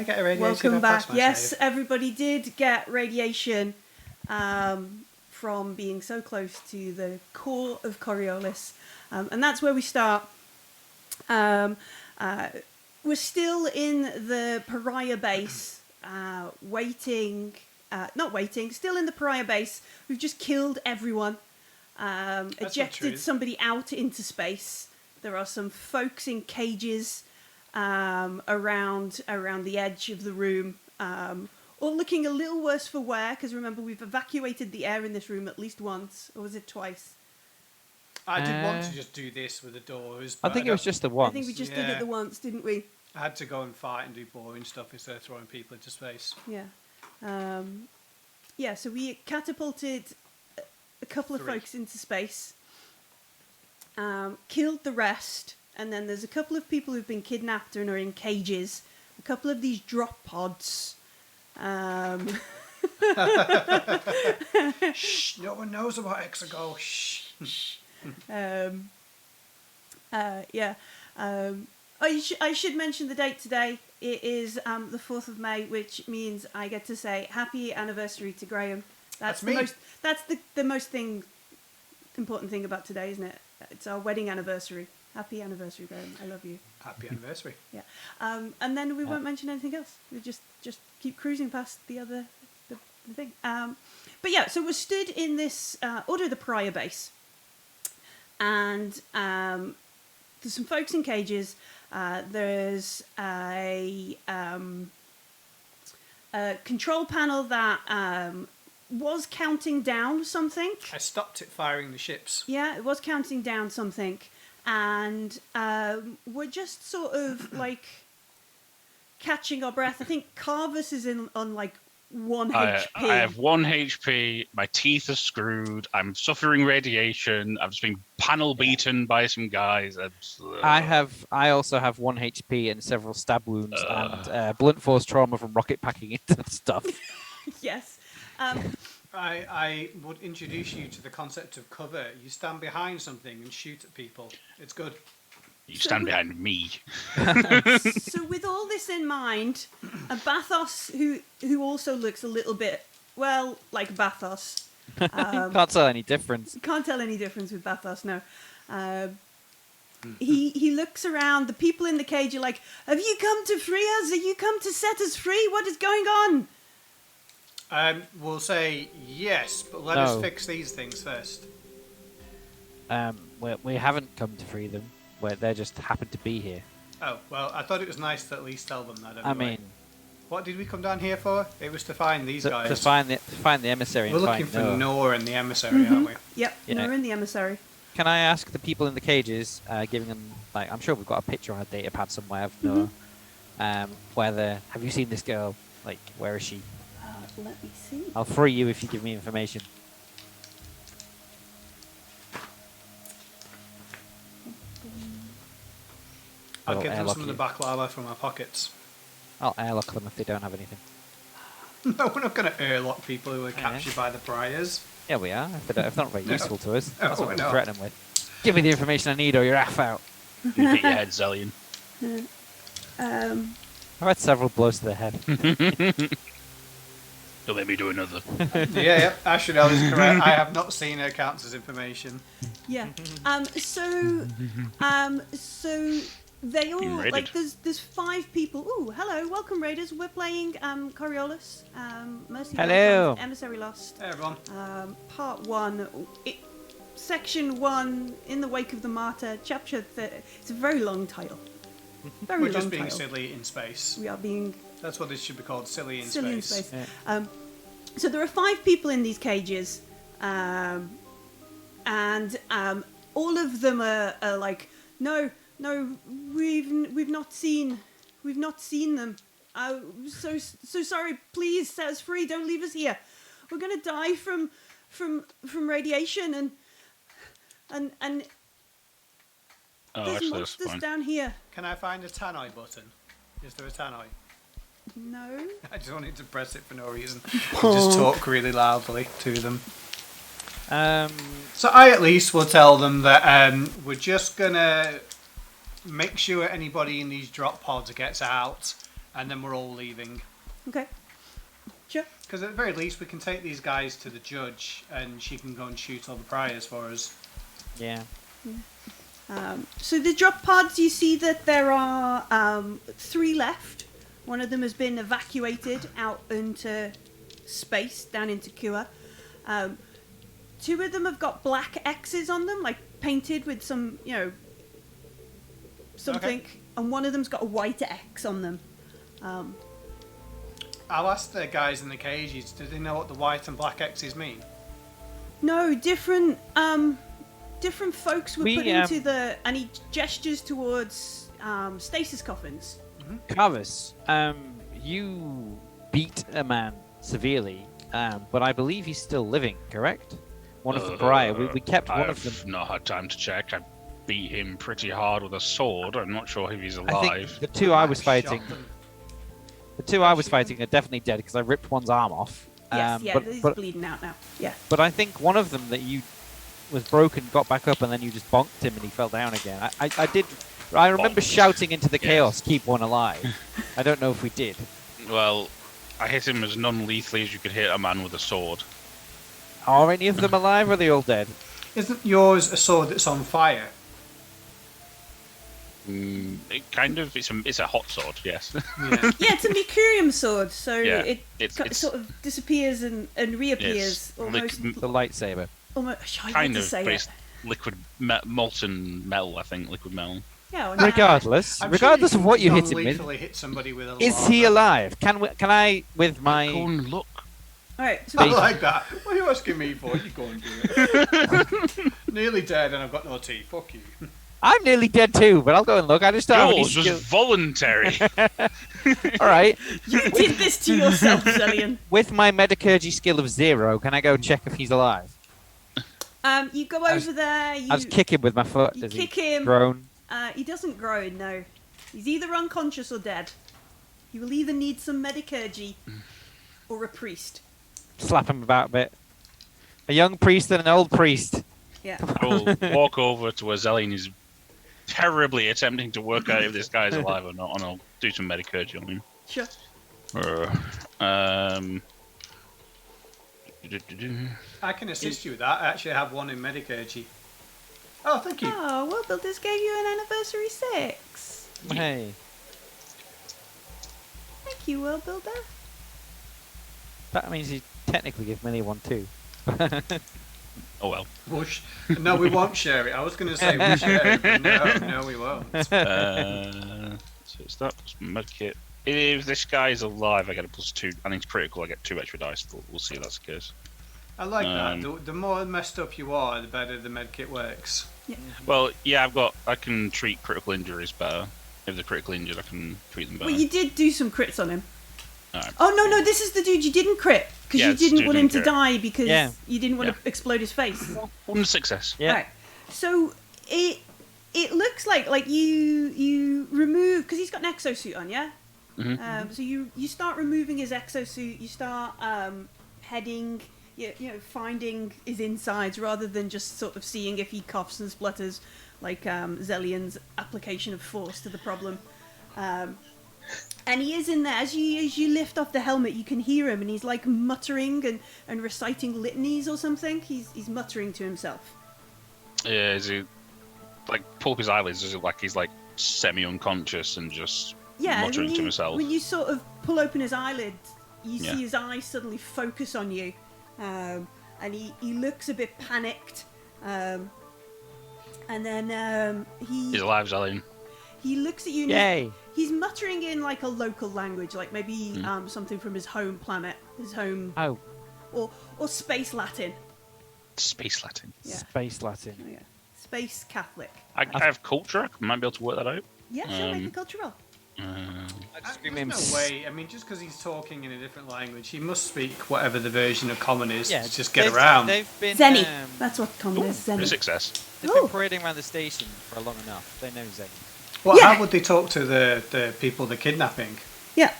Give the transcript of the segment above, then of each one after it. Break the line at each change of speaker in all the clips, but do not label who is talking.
get irradiated?
Welcome back. Yes, everybody did get radiation from being so close to the core of Coriolis. And that's where we start. We're still in the Pariah base, still in the Pariah base. We've just killed everyone, ejected somebody out into space. There are some folks in cages around the edge of the room, all looking a little worse for wear, because remember, we've evacuated the air in this room at least once, or was it twice?
I did want to just do this with the doors.
I think it was just the once.
I think we just did it the once, didn't we?
I had to go and fight and do boring stuff instead of throwing people into space.
Yeah. So we catapulted a couple of folks into space, killed the rest, and then there's a couple of people who've been kidnapped and are in cages. A couple of these drop pods.
Shh, no one knows about Exago. Shh.
I should mention the date today. It is the 4th of May, which means I get to say happy anniversary to Graham. That's the
me.
the most important thing about today, isn't it? It's our wedding anniversary. Happy anniversary, Graham. I love you.
Happy anniversary.
Yeah. And then we won't mention anything else. We just keep cruising past the thing. But yeah, so we're stood in this Order of the Pariah base. And there's some folks in cages. There's a control panel that was counting down something.
I stopped it firing the ships.
Yeah, it was counting down something. And we're just sort of like catching our breath. I think Carvus is on like 1 HP.
I have 1 HP. My teeth are screwed. I'm suffering radiation. I've just been panel beaten by some guys.
I also have 1 HP and several stab wounds and blunt force trauma from rocket packing into stuff.
Yes.
I would introduce you to the concept of cover. You stand behind something and shoot at people. It's good.
You stand behind me.
So with all this in mind, Bathos, who also looks a little bit, well, like Bathos.
Can't tell any difference.
Can't tell any difference with Bathos, no. He looks around. The people in the cage are like, have you come to free us? Have you come to set us free? What is going on?
We'll say yes, but let us fix these things first.
We haven't come to free them. They just happen to be here.
Oh, well, I thought it was nice to at least tell them that anyway.
I mean...
What did we come down here for? It was to find these guys.
To find the Emissary.
We're looking for Noor and the Emissary, aren't we?
Yep, Noor and the Emissary.
Can I ask the people in the cages, giving them... like, I'm sure we've got a picture on a data pad somewhere of Noor. Have you seen this girl? Like, where is she?
Let me see.
I'll free you if you give me information.
I'll give them some of the baklava from our pockets.
I'll airlock them if they don't have anything.
No, we're not going to airlock people who are captured by the Briars.
Yeah, we are. If they're not very useful to us. That's what we
not.
threaten them with. Give me the information I need or you're aff out.
You hit your head, Zellion.
I've had several blows to the head.
Don't make me do another.
Yeah, Ashdale is correct. I have not seen her count as information.
Yeah. So they all like there's 5 people. Ooh, hello, welcome raiders. We're playing Coriolis. Mercy.
Hello.
Emissary Lost.
Hey everyone.
Part 1. Section 1. In the Wake of the Martyr. Chapter. It's a very long title.
We're just being silly in space.
We are being.
That's what this should be called, silly in
space.
Yeah.
So there are 5 people in these cages, and all of them are like, no, we've not seen them. So sorry. Please set us free. Don't leave us here. We're gonna die from radiation and. There's monsters down here.
Can I find a tannoy button? Is there a tannoy?
No.
I just wanted to press it for no reason. Just talk really loudly to them. So I at least will tell them that we're just going to make sure anybody in these drop pods gets out and then we're all leaving.
Okay. Sure.
Because at the very least, we can take these guys to the judge, and she can go and shoot all the priors for us.
Yeah.
So the drop pods, you see that there are 3 left. One of them has been evacuated out into space, down into Kua. 2 of them have got black X's on them, like painted with some, something.
Okay.
And one of them's got a white X on them.
I'll ask the guys in the cages, do they know what the white and black X's mean?
No, different folks were
We,
put into the... And he gestures towards stasis coffins.
Carvis, you beat a man severely, but I believe he's still living, correct? One of the pariah. We kept one of them.
I've not had time to check. I beat him pretty hard with a sword. I'm not sure if he's
I
alive.
think the 2 I was fighting...
Shot them.
The 2 I was fighting are definitely dead because I ripped one's arm off.
Yes,
but,
he's
but,
bleeding out now. Yeah.
but I think one of them that you was broken, got back up, and then you just bonked him and he fell down again. I remember shouting into the chaos, keep one alive. I don't know if we did.
Well, I hit him as non-lethally as you could hit a man with a sword.
Are any of them alive or are they all dead?
Isn't yours a sword that's on fire?
It kind of, it's a hot sword, yes.
Yeah.
Yeah, it's a Mercurium sword, so
Yeah,
it
it's-
sort of disappears and reappears
It's
almost.
The lightsaber.
Almost. I
kind
hate
of,
to say
but
it.
it's liquid molten metal, I think, liquid metal.
Yeah, well,
Regardless
I'm
regardless
sure
of
you
what you
can
hit him with,
non-lethally hit somebody with a
is he
laser.
alive? Can I, with
Go
my...
and look.
All right. So
I like that. What are you asking me for? You go and do it. Nearly dead and I've got no teeth. Fuck you.
I'm nearly dead too, but I'll go and look. I just don't have any
Yours was
skill.
voluntary.
All right.
you did this to yourself, Zillion.
With my metacurgy skill of 0, can I go check if he's alive?
You go over there. You
I just kick him with my foot.
you
Does
kick
he
him.
groan?
He doesn't groan. No, he's either unconscious or dead. He will either need some metacurgy or a priest.
Slap him about a bit. A young priest and an old priest.
Yeah.
I'll walk over to where Zellian is terribly attempting to work out if this guy's alive or not, and I'll do some medicurgy on him.
Sure.
I can assist you with that. I actually have one in Medicurgy. Oh, thank you.
Oh, well, Builders gave you an anniversary 6.
Hey.
Thank you, World Builder.
That means you technically give Millie one too.
Oh well.
Whoosh. No, we won't share it. I was going to say we share it, but no, we won't.
So it's that plus medkit. If this guy's alive, I get a +2. And he's critical, I get 2 extra dice. But we'll see if that's the case.
I like that. The more messed up you are, the better the medkit works.
Yeah.
Well, yeah, I can treat critical injuries better. If they're critically injured, I can treat them better.
Well, you did do some crits on him.
Alright.
Oh, no, this is the dude you didn't crit. Because
Yeah,
you
it's the
didn't
dude
want
who
him to
didn't
die because
Yeah.
you didn't want
Yeah.
to explode his face.
One success.
Yeah.
Right. So it looks like you remove, because he's got an exosuit on, yeah?
Mhm.
So you start removing his exosuit, you start heading, finding his insides rather than just sort of seeing if he coughs and splutters like Zellian's application of force to the problem. And he is in there. As you lift off the helmet, you can hear him, and he's like muttering and reciting litanies or something. He's muttering to himself.
Yeah, is he like pull up his eyelids? Is it like he's like semi-unconscious and just muttering to himself?
When you sort of pull open his eyelids, you
Yeah.
see his eyes suddenly focus on you, and he looks a bit panicked. And then
He's alive, Zellian.
he looks at you. And
Yay.
He's muttering in like a local language, like maybe something from his home planet, his home,
Oh,
or space Latin.
Space Latin.
Yeah.
space Latin.
Oh, yeah. Space Catholic.
I have culture. I might be able to work that out.
Yeah, sure, make a culture roll.
There's no way. I mean, just because he's talking in a different language, he must speak whatever the version of common is
Yeah,
to just get
they've-
around.
They've been,
Zenny. That's what common is.
A
Zenny.
success.
they've
Ooh.
been parading around the station for long enough. They know Zenny.
Well,
Yeah.
how would they talk to the people they're kidnapping?
Yeah.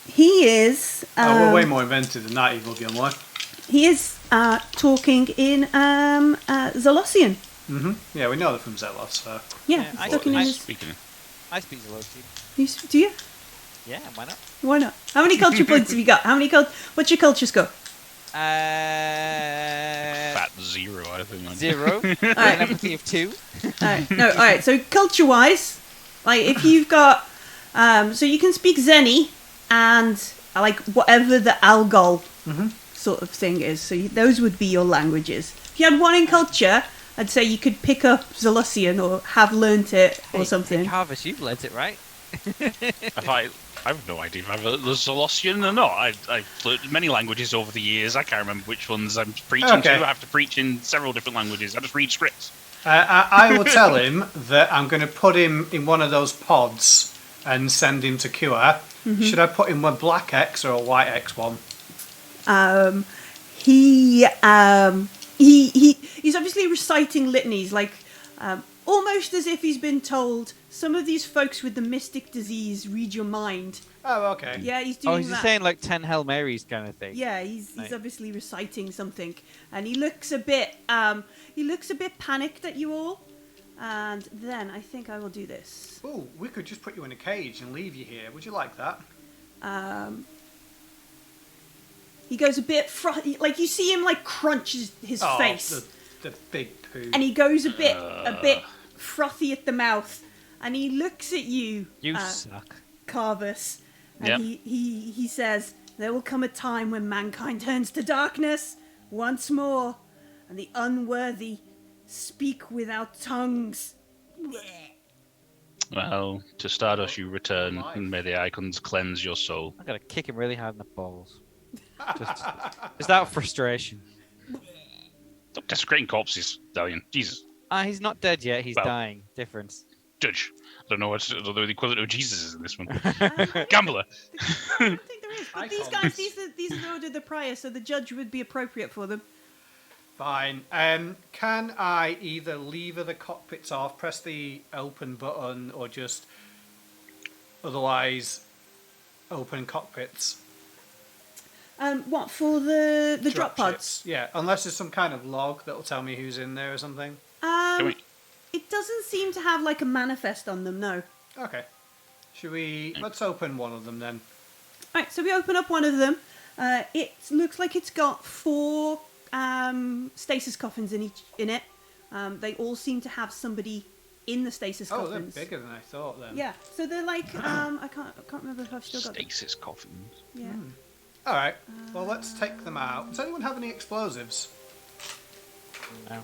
He is.
We're way more inventive than that, Evil Gilmore.
He is talking in Zolossian.
Yeah, we know they're from Zelos, so.
Yeah,
Yeah,
he's
I-
talking in
I-
his.
Speaking.
I speak Zalosian.
Do you?
Yeah, why not?
Why not? How many culture points have you got? What's your culture score?
Fat 0, I think.
0.
Alright.
An empathy of 2.
Alright, so culture-wise, like, if you've got... so you can speak Zeni and, like, whatever the Algol sort of thing is. So those would be your languages. If you had one in culture, I'd say you could pick up Zalusian or have learnt it or something.
Hey, Carvis, you've learnt it, right?
I have no idea if I've learned the Zalosian or not. I've learned many languages over the years. I can't remember which ones I'm preaching to. I have to preach in several different languages. I just read scripts.
I will tell him that I'm going to put him in one of those pods and send him to Cure. Should I put him with black X or a white X one?
He's obviously reciting litanies, like almost as if he's been told, some of these folks with the mystic disease read your mind.
Oh, okay.
Yeah, he's doing
Oh, he's
that.
saying like 10 Hail Marys kind of thing.
Yeah, he's
Right.
obviously reciting something, and he looks a bit panicked at you all. And then I think I will do this.
Oh, we could just put you in a cage and leave you here. Would you like that?
He goes a bit like you see him like crunch his face,
the big poo.
and he goes a bit frothy at the mouth, and he looks at you,
You suck.
Carvis, and
Yep.
he says, "There will come a time when mankind turns to darkness once more, and the unworthy speak without tongues."
Well, to Stardust you return, and may the icons cleanse your soul.
I'm going to kick him really hard in the balls. Just out of frustration.
Stop desecrating corpses, Dalian. Jesus.
He's not dead yet, he's
Well.
dying. Difference.
Judge. I don't know what the equivalent of Jesus is in this one.
I
Gambler.
don't think there is, but these
Icons.
guys, these are the order of the prior, so the judge would be appropriate for them.
Fine. Can I either lever the cockpits off, press the open button, or just otherwise open cockpits?
What for the drop pods?
ships? Yeah, unless there's some kind of log that'll tell me who's in there or something.
Can we-
It doesn't seem to have like a manifest on them, no.
Okay. Let's open one of them then.
Right, so we open up one of them. It looks like it's got 4 stasis coffins in it. They all seem to have somebody in the stasis
Oh, they're
coffins.
bigger than I thought then.
Yeah, so they're like I can't remember if I've still got them.
Stasis coffins.
Yeah.
All right. Well, let's take them out. Does anyone have any explosives?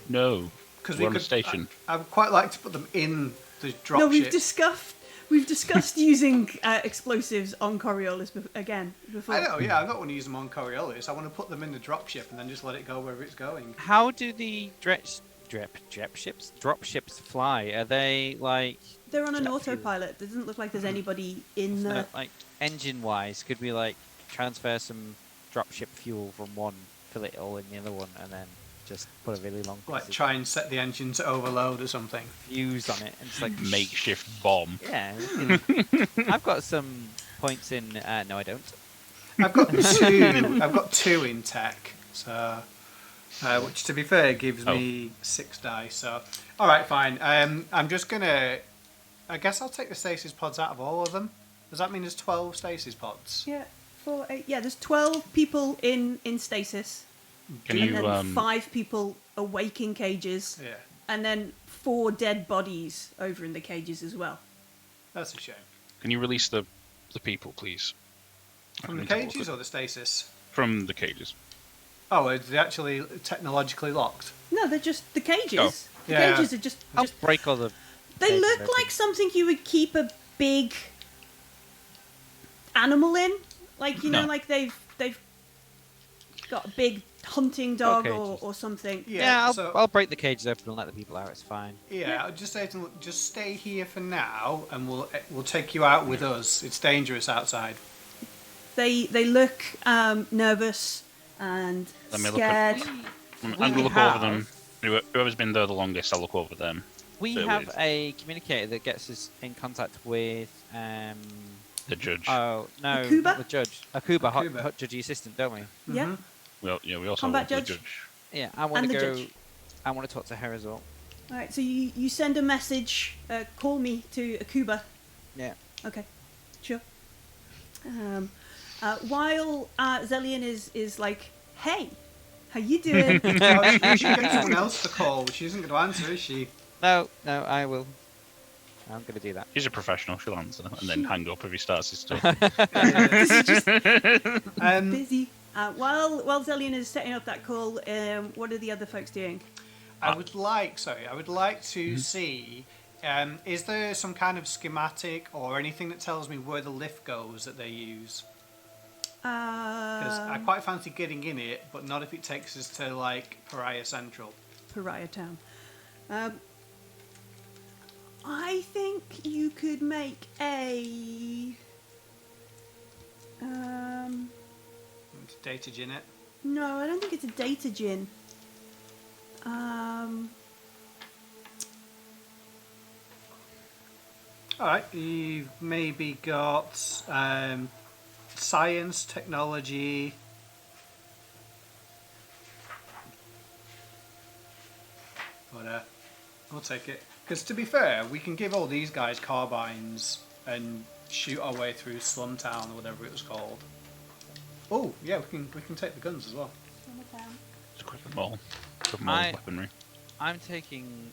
No.
Because
We're on a station.
I would quite like to put them in the drop
No,
ship.
we've discussed using explosives on Coriolis before.
I know, yeah. I don't want to use them on Coriolis. I want to put them in the drop ship and then just let it go wherever it's going.
How do the drop ships fly? Are they like
They're on an
jet fuel?
autopilot. There doesn't look like there's anybody in the.
Like engine wise? Could we like transfer some drop ship fuel from one, fill it all in the other one, and then just put a really long piece
Like
of
try and set the engine to overload or something.
fuse on it and just like
Makeshift bomb.
Yeah, I've got some points in. No, I don't.
I've got two. I've got 2 in tech, so which to be fair gives me 6 dice. So all right, fine. I'm just gonna. I guess I'll take the stasis pods out of all of them. Does that mean there's 12 stasis pods?
Yeah, 4, 8. Yeah, there's 12 people in stasis.
Can
And
you
then 5 people awake in cages.
Yeah,
And then 4 dead bodies over in the cages as well.
that's a shame.
can you release the people, please?
From the
I need to look
cages
at-
or the stasis?
From the cages.
Oh, are they actually technologically locked?
No, they're just the cages.
Oh.
The
Yeah.
cages are just.
I'll break all the.
They
cages
look
open.
like something you would keep a big animal in. Like, you know,
No.
like they've got a big hunting dog
cages.
or something.
Yeah,
so,
I'll break the cages open and let the people out. It's fine.
yeah, I'll just say to them, just stay here for now, and we'll take you out with us. It's dangerous outside.
They look nervous and
Let me look
scared.
I'm going to look over them. Whoever's been there the longest, I'll look over them.
We
Bear
have
with.
a communicator that gets us in contact with.
The judge.
Oh no,
Akuba?
not the judge. Akuba, hot
Akuba.
judge assistant, don't we?
Yeah.
We also
Combat
have the
judge?
judge.
Yeah, I want
And
to
the
go.
judge.
I want to talk to her as well.
All right. So you send a message. Call me to Akuba.
Yeah.
Okay, sure. While Zellian is like, hey, how you doing?
Oh, you should get someone else to call. She isn't going to answer, is she?
No, I will. I'm going to do that.
She's a professional. She'll answer and then hang up if he starts his stuff.
This is just
Um,
busy. While Zellian is setting up that call, what are the other folks doing?
I would like to see. Is there some kind of schematic or anything that tells me where the lift goes that they use? Because I quite fancy getting in it, but not if it takes us to like Pariah Central.
Pariah Town. I think you could make a.
Data gin it.
No, I don't think it's a data gin.
Alright, you've maybe got science, technology. But we'll take it. Because to be fair, we can give all these guys carbines and shoot our way through Slum Town or whatever it was called. Oh, yeah, we can take the guns as well.
It's equipment mall. Equipment mall weaponry.
I'm taking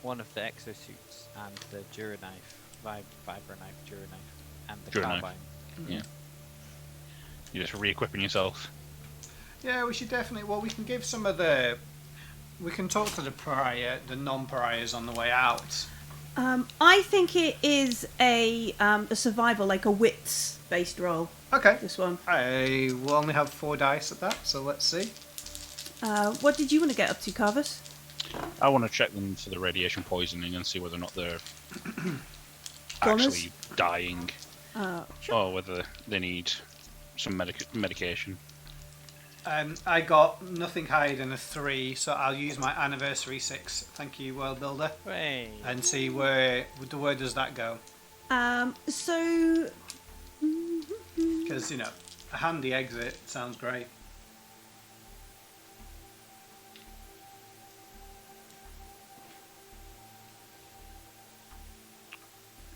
one of the exosuits and the Duraknife, Vibraknife, Duraknife, and the
Duraknife.
carbine.
Yeah. You're just re-equipping yourself.
Yeah, we should definitely. Well, we can give some of the. We can talk to the non-pariahs on the way out.
I think it is a survival, like a wits-based roll.
Okay.
This one.
I will only have 4 dice at that, so let's see.
What did you want to get up to, Carvus?
I want to check them for the radiation poisoning and see whether or not they're
Goners?
actually dying,
Sure.
or whether they need some medication.
I got nothing higher than a 3, so I'll use my anniversary 6. Thank you, World Builder.
Hey.
And see where does that go?
So.
Because a handy exit sounds great.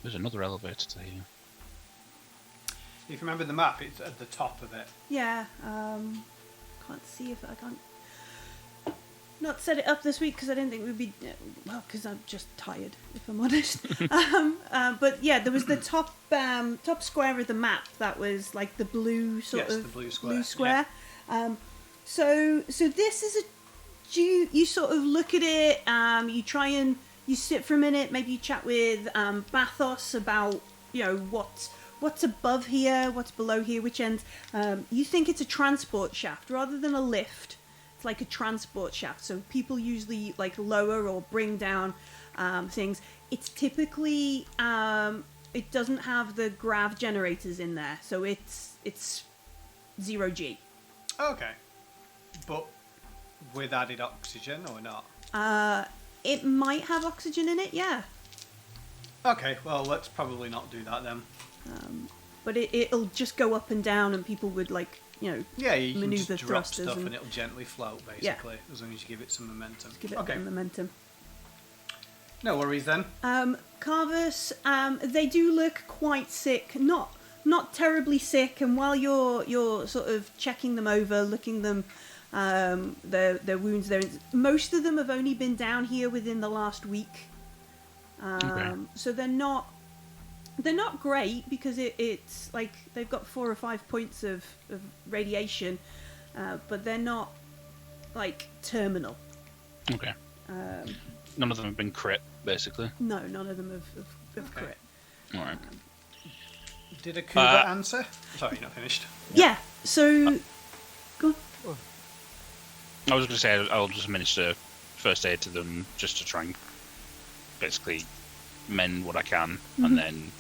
There's another elevator to here.
If you remember the map, it's at the top of it.
Yeah. Can't see if I can't. Not set it up this week because I didn't think we'd be. Well, because I'm just tired, if I'm honest. But yeah, there was the top square of the map that was like the blue sort of
the blue square.
square. So this is you sort of look at it. You try and you sit for a minute. Maybe you chat with Bathos about what's above here, what's below here, which end. You think it's a transport shaft rather than a lift. It's like a transport shaft, so people usually like lower or bring down things. It's typically it doesn't have the grav generators in there, so it's 0G.
Okay, but with added oxygen or not?
It might have oxygen in it, yeah.
Okay, well let's probably not do that then.
But it'll just go up and down, and people would
Yeah, you can
maneuver
just drop
thrusters
stuff
and-
and it'll gently float, basically, as long as you give it some momentum.
give it
Okay,
momentum.
no worries then.
Carvus, they do look quite sick, not terribly sick, and while you're sort of checking them over, looking them, their wounds, most of them have only been down here within the last week.
Okay.
So they're not great because it's like they've got 4 or 5 points of radiation, but they're not like terminal.
Okay. None of them have been crit, basically.
No, none of them have
Okay.
crit.
All right.
Did Akuba answer? Sorry, you're not finished.
Yeah, so go on.
I was going to say I'll just administer first aid to them just to try and basically mend what I can, and then,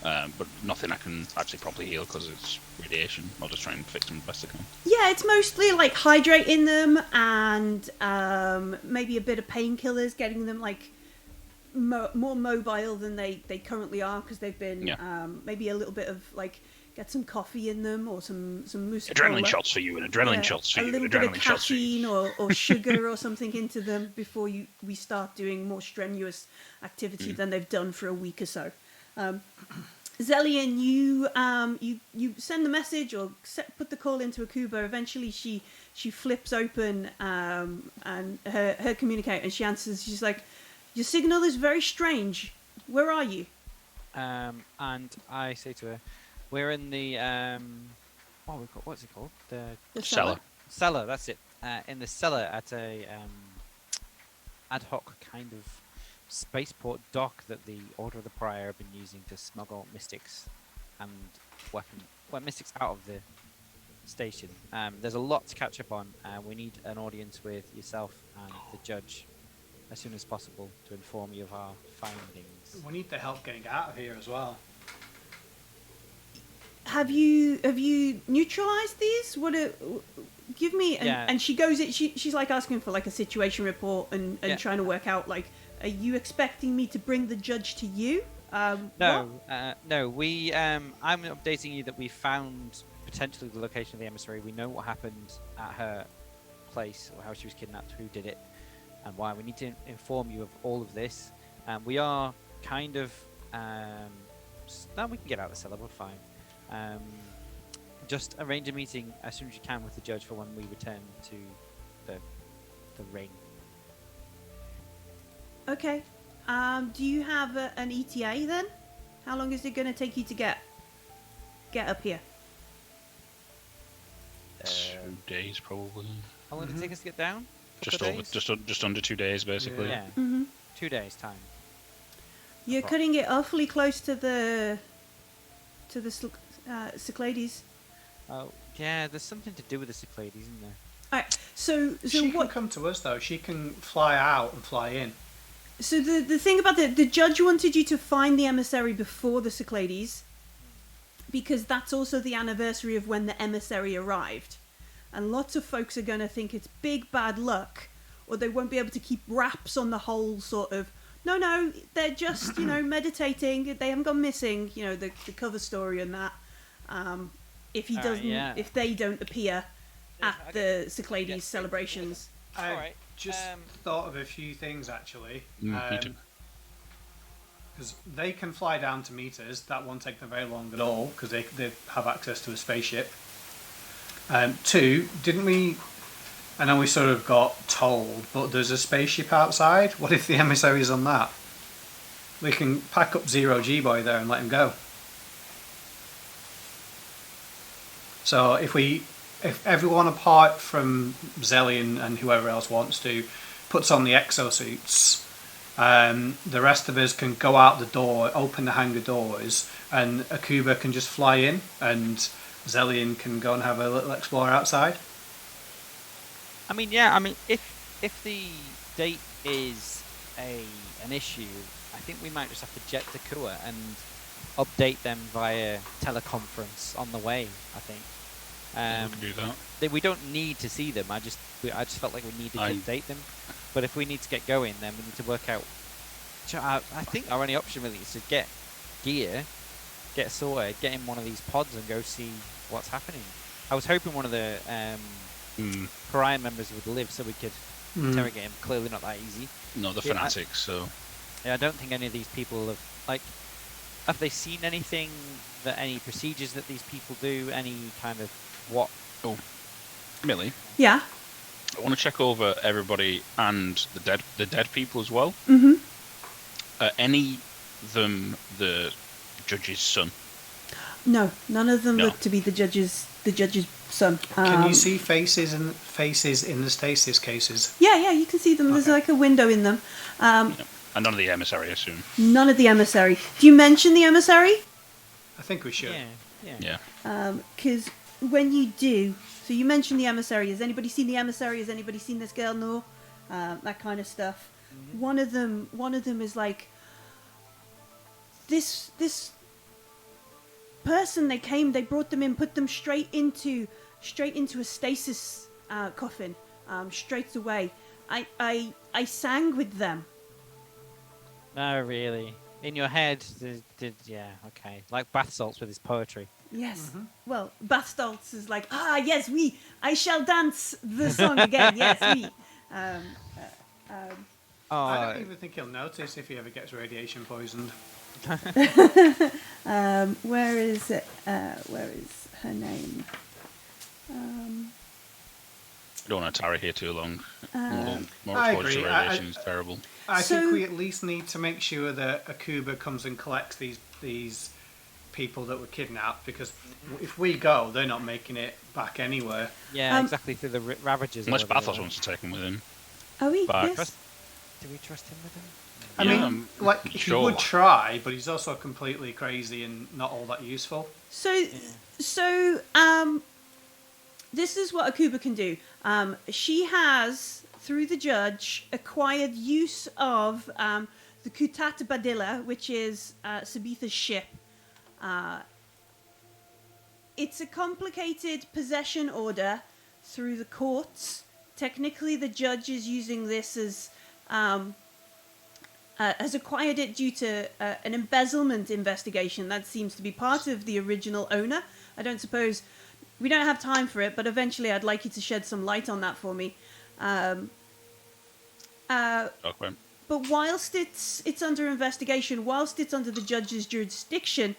but nothing I can actually properly heal because it's radiation. I'll just try and fix them the best I can.
Yeah, it's mostly like hydrating them and maybe a bit of painkillers, getting them like more mobile than they currently are because they've been maybe a little bit of like get some coffee in them or some mousse.
Adrenaline shots for you, and adrenaline shots for
a
you,
little
and
bit of
adrenaline shots for you.
caffeine or sugar or something into them before we start doing more strenuous activity than they've done for a week or so. Zellian, you send the message or put the call into Akuba. Eventually, she flips open and her communicator, and she answers. She's like, "Your signal is very strange. Where are you?"
And I say to her, "We're in the what's it called?
The
Cellar.
Cellar. That's it. In the cellar at a ad hoc kind of spaceport dock that the Order of the Prior have been using to smuggle mystics and mystics out of the station. There's a lot to catch up on. We need an audience with yourself and the judge as soon as possible to inform you of our findings."
We need the help getting out of here as well.
Have you neutralized these? Give me and she goes. She's like asking for like a situation report and trying to work out like, are you expecting me to bring the judge to you?
No. We I'm updating you that we found potentially the location of the emissary. We know what happened at her place, or how she was kidnapped, who did it, and why. We need to inform you of all of this. We are kind of no, we can get out of the cellar. We're fine. Just arrange a meeting as soon as you can with the judge for when we return to the ring.
Okay. Do you have an ETA then? How long is it going to take you to get up here?
2 days probably.
How long did it take us to get down?
Just under 2 days basically.
Yeah.
Mm-hmm.
2 days time.
You're cutting it awfully close to the Cyclades.
Oh, yeah. There's something to do with the Cyclades, isn't there?
All right. So
She
what?
can come to us though. She can fly out and fly in.
So the thing about the judge wanted you to find the emissary before the Cyclades, because that's also the anniversary of when the emissary arrived, and lots of folks are going to think it's big bad luck, or they won't be able to keep wraps on the whole sort of. No, they're just meditating. They haven't gone missing. The cover story and that. If he doesn't, if they don't appear at the Cyclades celebrations.
I just thought of a few things actually.
Me too.
Because they can fly down to meet us. That won't take them very long at all because they have access to a spaceship. 2, didn't we? I know we sort of got told, but there's a spaceship outside. What if the emissary's on that? We can pack up Zero G Boy there and let him go. So if everyone apart from Zellian and whoever else wants to puts on the exosuits, the rest of us can go out the door, open the hangar doors, and Akuba can just fly in, and Zellian can go and have a little explore outside.
If the date is an issue, I think we might just have to jet to Kua and update them via teleconference on the way. I think.
We can do that.
We don't need to see them. I just felt like we needed to update them. But if we need to get going, then we need to work out. I think our only option really is to get gear, get sorted, get in one of these pods, and go see what's happening. I was hoping one of the Pariah members would live so we could interrogate him. Clearly not that easy.
No, the fanatics. So
I don't think any of these people have they seen anything, any procedures that these people do, any kind of what?
Oh, Millie.
Yeah.
I want to check over everybody and the dead people as well.
Mm-hmm.
Any of them the judge's son?
No, none of them look to be the judge's son.
Can you see faces in the stasis cases?
Yeah, you can see them. There's like a window in them.
And none of the emissary, I assume.
None of the emissary. Do you mention the emissary?
I think we should.
Yeah.
Because when you do, so you mentioned the emissary. Has anybody seen the emissary? Has anybody seen this girl? No, that kind of stuff. Mm-hmm. One of them is like this person. They brought them in, put them straight into a stasis coffin, straight away. I sang with them.
No, really. In your head, okay. Like bath salts with his poetry.
Yes. Mm-hmm. Well, bath salts is like, yes, I shall dance the song again. Yes, we.
I don't even think he'll notice if he ever gets radiation poisoned.
Where is it? Where is her name?
I don't want to tarry here too long. More
I
exposure to
agree.
radiation is terrible.
I
So-
think we at least need to make sure that Akuba comes and collects these people that were kidnapped, because if we go, they're not making it back anywhere.
Yeah,
Um,
exactly, through the Ravages.
Unless
or whatever
Bathos
they
wants to take him with him.
Are we?
Back.
Yes.
Do we trust him with him?
I
Yeah,
mean,
I'm
like he
sure.
would try, but he's also completely crazy and not all that useful.
So, this is what Akuba can do. She has, through the judge, acquired use of the Kutat Badilla, which is Sabitha's ship. It's a complicated possession order through the courts. Technically, the judge is using this as has acquired it due to an embezzlement investigation that seems to be part of the original owner. I don't suppose we don't have time for it, but eventually I'd like you to shed some light on that for me.
Okay.
But whilst it's under investigation, whilst it's under the judge's jurisdiction,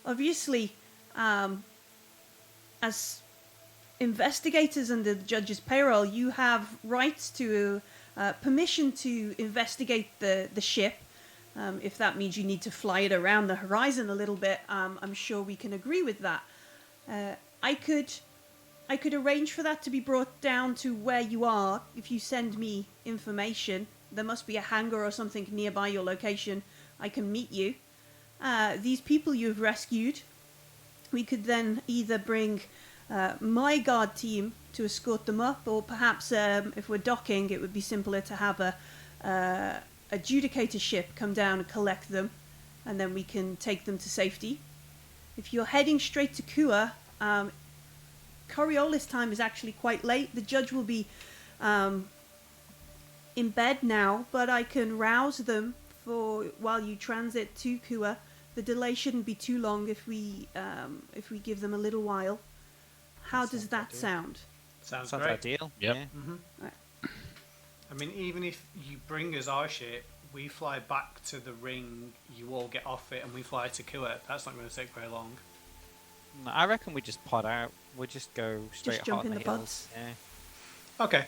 obviously, as investigators under the judge's payroll, you have rights to permission to investigate the ship. If that means you need to fly it around the horizon a little bit, I'm sure we can agree with that. I could arrange for that to be brought down to where you are if you send me information. There must be a hangar or something nearby your location. I can meet you. These people you've rescued, we could then either bring my guard team to escort them up, or perhaps if we're docking, it would be simpler to have a adjudicator ship come down and collect them, and then we can take them to safety. If you're heading straight to Kua, Coriolis time is actually quite late. The judge will be in bed now, but I can rouse them for while you transit to Kua. The delay shouldn't be too long if we give them a little while. How does that sound?
Sounds
Sounds
great.
ideal.
Yep.
Yeah.
I mean, even if you bring us our ship, we fly back to the ring, you all get off it, and we fly to Kua. That's not going to take very long.
No, I reckon we just pod out. We'll just go straight
jump
hot
in
on
the
hills.
pods.
Yeah.
Okay.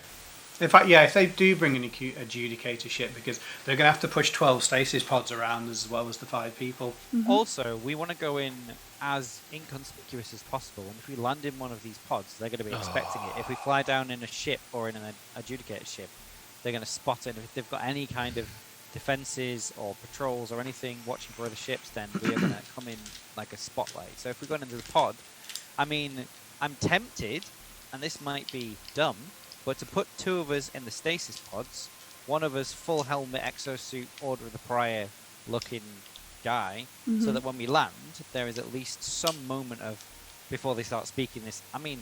In fact, yeah, if they do bring an adjudicator ship, because they're going to have to push 12 stasis pods around as well as the 5 people.
Also, we want to go in as inconspicuous as possible. And if we land in one of these pods, they're going to be expecting it. If we fly down in a ship or in an adjudicator ship, they're going to spot it. And if they've got any kind of defenses or patrols or anything watching for other ships, then we are going to come in like a spotlight. So if we go into the pod, I mean, I'm tempted, and this might be dumb, but to put 2 of us in the stasis pods, one of us full helmet, exosuit, Order of the Prior looking guy, so that when we land, there is at least some moment of, before they start speaking this, I mean,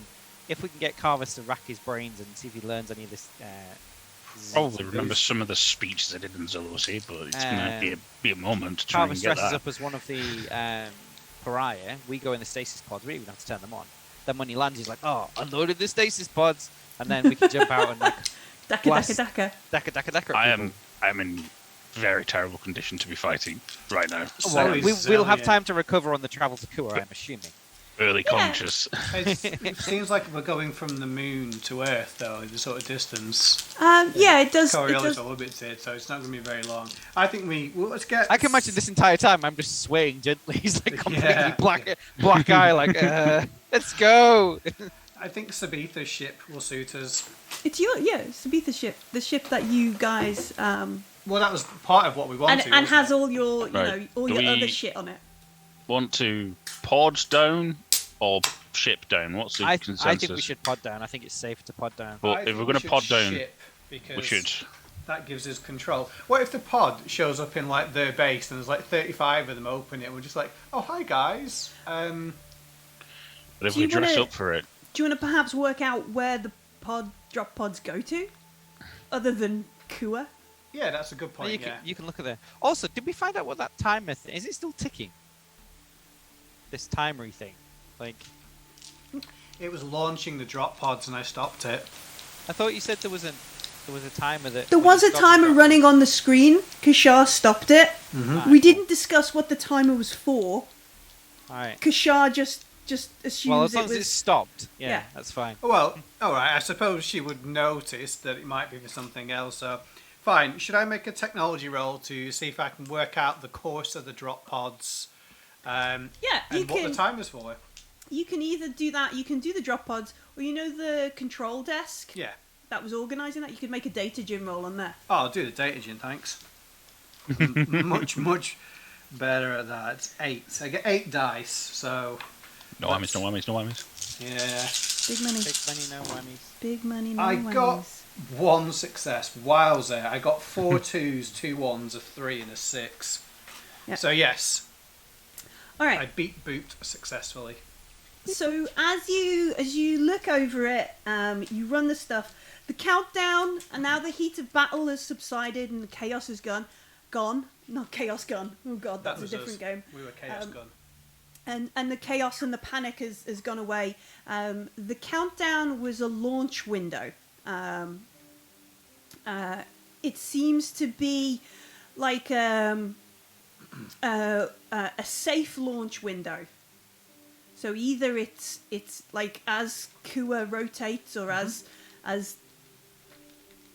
if we can get Carvis to rack his brains and see if he learns any of this...
Probably remember some of the speeches I did in Zolosi, but it's going to be a moment to try and
Carvis
get
dresses
that.
up as one of the Pariah, we go in the stasis pods, we don't even have to turn them on. Then when he lands, he's like, oh, unloaded the stasis pods! And then we can jump out and like... blast-
Daka.
Daka.
I am in very terrible condition to be fighting right now.
So
We'll have
resilient.
time to recover on the travel to Kua, I'm assuming.
Early conscious.
It seems like we're going from the moon to Earth, though, the sort of distance.
Yeah, it does.
Coriolis orbited it, so it's not going to be very long. I think let's get...
I can imagine this entire time I'm just swaying gently. He's like completely
Yeah.
black eye, like, let's go.
I think Sabitha's ship will suit us.
It's Sabitha's ship, the ship that you guys
Well, that was part of what we wanted.
and has
wasn't it?
all your
Right.
all
Do
your
we-
other shit on it.
Want to pod down or ship down? What's the
I
consensus?
think we should pod down. I think it's safe to pod down.
But
I
if
think
we're
we
going to
should
pod down,
ship, because
we should.
that gives us control. What if the pod shows up in like their base and there's like 35 of them open it and we're just like, oh hi guys.
But if
Do
we
you
dress
wanna-
up for it,
Do you want to perhaps work out where the drop pods go to, other than Kua?
Yeah, that's a good
Well,
point.
you can look at there. Also, did we find out what that timer is? It still ticking? This timery thing, like
It was launching the drop pods and I stopped it.
I thought you said there was a timer that.
There
when
was
you
a
stopped the
timer
drop-
running on the screen. Kishar stopped it. We didn't discuss what the timer was for.
Alright.
Kashar just assumes
Well, as long
it
as
was.
it's stopped,
Yeah.
that's fine.
Well, all right. I suppose she would notice that it might be for something else. So, fine. Should I make a technology roll to see if I can work out the course of the drop pods?
Yeah,
and
you
what
can.
the timer's for?
You can either do that. You can do the drop pods, or the control desk
Yeah.
that was organising that. You could make a data gym roll on there.
Oh, I'll do the data gym, thanks. much better at that. It's 8. I get 8 dice, so.
No whammies, no whammies, no whammies.
Yeah.
Big money.
Big money, no whammies.
Big money, no
I got
whammies.
1 success. Wowzer. I got 4 2s, 2 1s, a 3, and a 6.
Yep.
So, yes.
All
I
right.
beat Boot successfully.
So as you look over it, you run the stuff. The countdown, and now the heat of battle has subsided, and the chaos is gone. Not chaos gone. Oh god,
That
that's a
was
different
us.
game.
We were Chaos Gun.
And the chaos and the panic has gone away. The countdown was a launch window. It seems to be like a safe launch window. So either it's like as Kua rotates, or as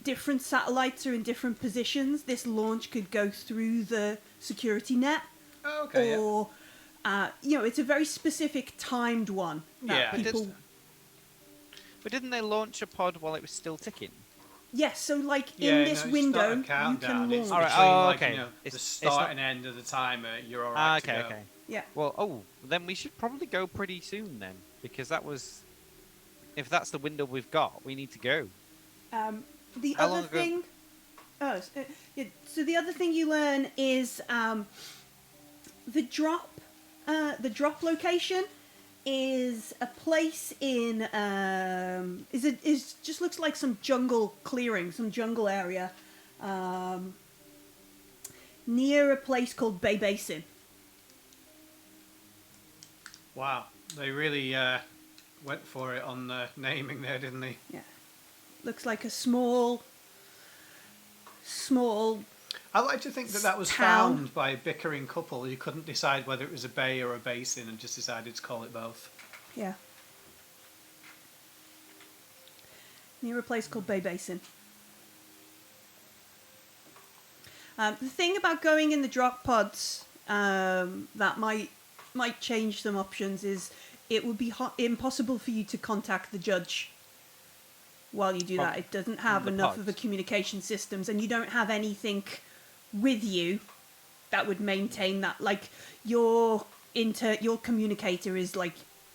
different satellites are in different positions, this launch could go through the security net,
Oh, okay.
or it's a very specific timed one that
Yeah.
people.
But didn't they launch a pod while it was still ticking?
Yes, so like
Yeah,
in this
no, it's
window,
not a
you
countdown.
can
It's
launch.
Alright,
between,
oh,
like,
okay.
you know,
It's
the
not-
start and end of the timer. You're alright
okay,
to go.
okay.
Yeah.
Well, then we should probably go pretty soon then, because that was. If that's the window we've got, we need to go.
The
How
other
long ago-
thing. Yeah, so the other thing you learn is the drop. The drop location is a place in is just looks like some jungle clearing, some jungle area near a place called Bay Basin.
Wow, they really went for it on the naming there, didn't they?
Yeah, looks like a small.
I like to think that was
Town.
found by a bickering couple who couldn't decide whether it was a bay or a basin and just decided to call it both.
Yeah. Near a place called Bay Basin. The thing about going in the drop pods that might change some options is it would be impossible for you to contact the judge while you do that. It doesn't have
the
enough of
pods.
a communication systems, and you don't have anything with you that would maintain that. Like your communicator is like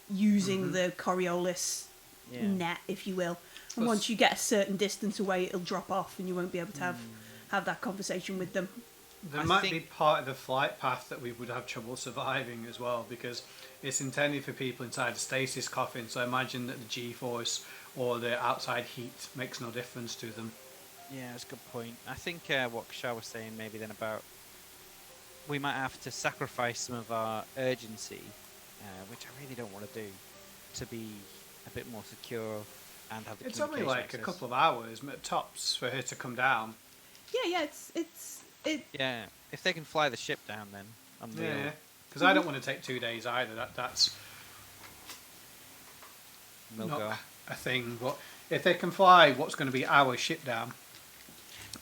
using the Coriolis
Yeah.
net, if you will. And
Plus-
once you get a certain distance away, it'll drop off, and you won't be able to have that conversation with them.
There
I
might
think-
be part of the flight path that we would have trouble surviving as well, because it's intended for people inside a stasis coffin, so I imagine that the G-force or the outside heat makes no difference to them.
Yeah, that's a good point. I think what Kashar was saying maybe then about we might have to sacrifice some of our urgency, which I really don't want to do, to be a bit more secure and have the
It's only
communication
like a
access.
couple of hours at tops for her to come down.
Yeah, it.
Yeah, if they can fly the ship down, then unreal.
Yeah, because I don't want to take 2 days either. That's
Milgar.
not a thing. But if they can fly, what's going to be our ship down?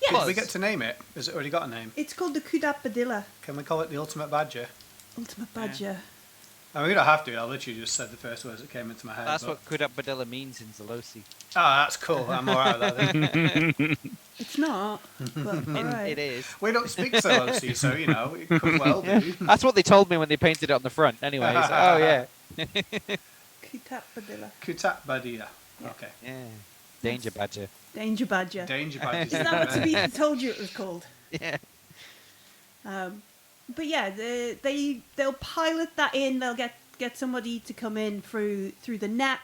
Yes.
Did we get to name it? Has it already got a name?
It's called the Kudapadilla
Can we call it the Ultimate Badger?
Ultimate Badger.
I mean, we don't have to. I literally just said the first words that came into my head.
That's
but-
what Kudabadilla means in Zalosi.
Oh, that's cool. I'm alright with that then.
It's not, but alright.
It is.
We don't speak Zalosi, so, you know, it could well do.
That's what they told me when they painted it on the front. Anyway, so, oh yeah,
Kudapadilla.
Kutak Badia.
Yeah.
Okay.
yeah. Danger Badger.
Danger Badger.
Danger Badger.
Is that what Tabitha told you it was called?
Yeah.
But yeah, they'll pilot that in. They'll get somebody to come in through the net,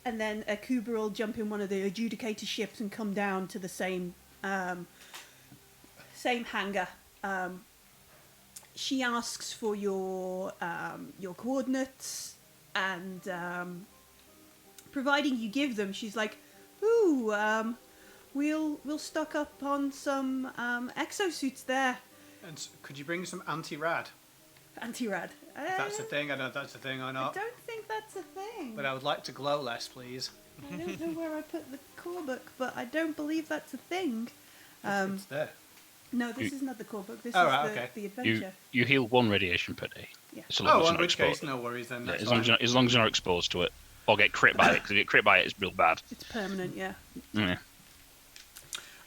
and then a Kuba will jump in one of the adjudicator ships and come down to the same hangar. She asks for your coordinates, and providing you give them, she's like, "Ooh, we'll stock up on some exosuits there."
And could you bring some anti-rad?
Anti-rad.
If that's a thing, I don't know if that's a thing or
I
not.
don't think that's a thing.
But I would like to glow less, please.
I don't know where I put the core book, but I don't believe that's a thing.
It's there.
No, this is not the core book. This
Oh,
is
right, okay.
the adventure.
You heal 1 radiation per day.
Yeah.
So long as you're
In
not
which
exposed.
case, no worries then.
Yeah,
That's
as long as you're not exposed to it, or get crit by it. Because if you get crit by it, it's real bad.
It's permanent, yeah.
Yeah.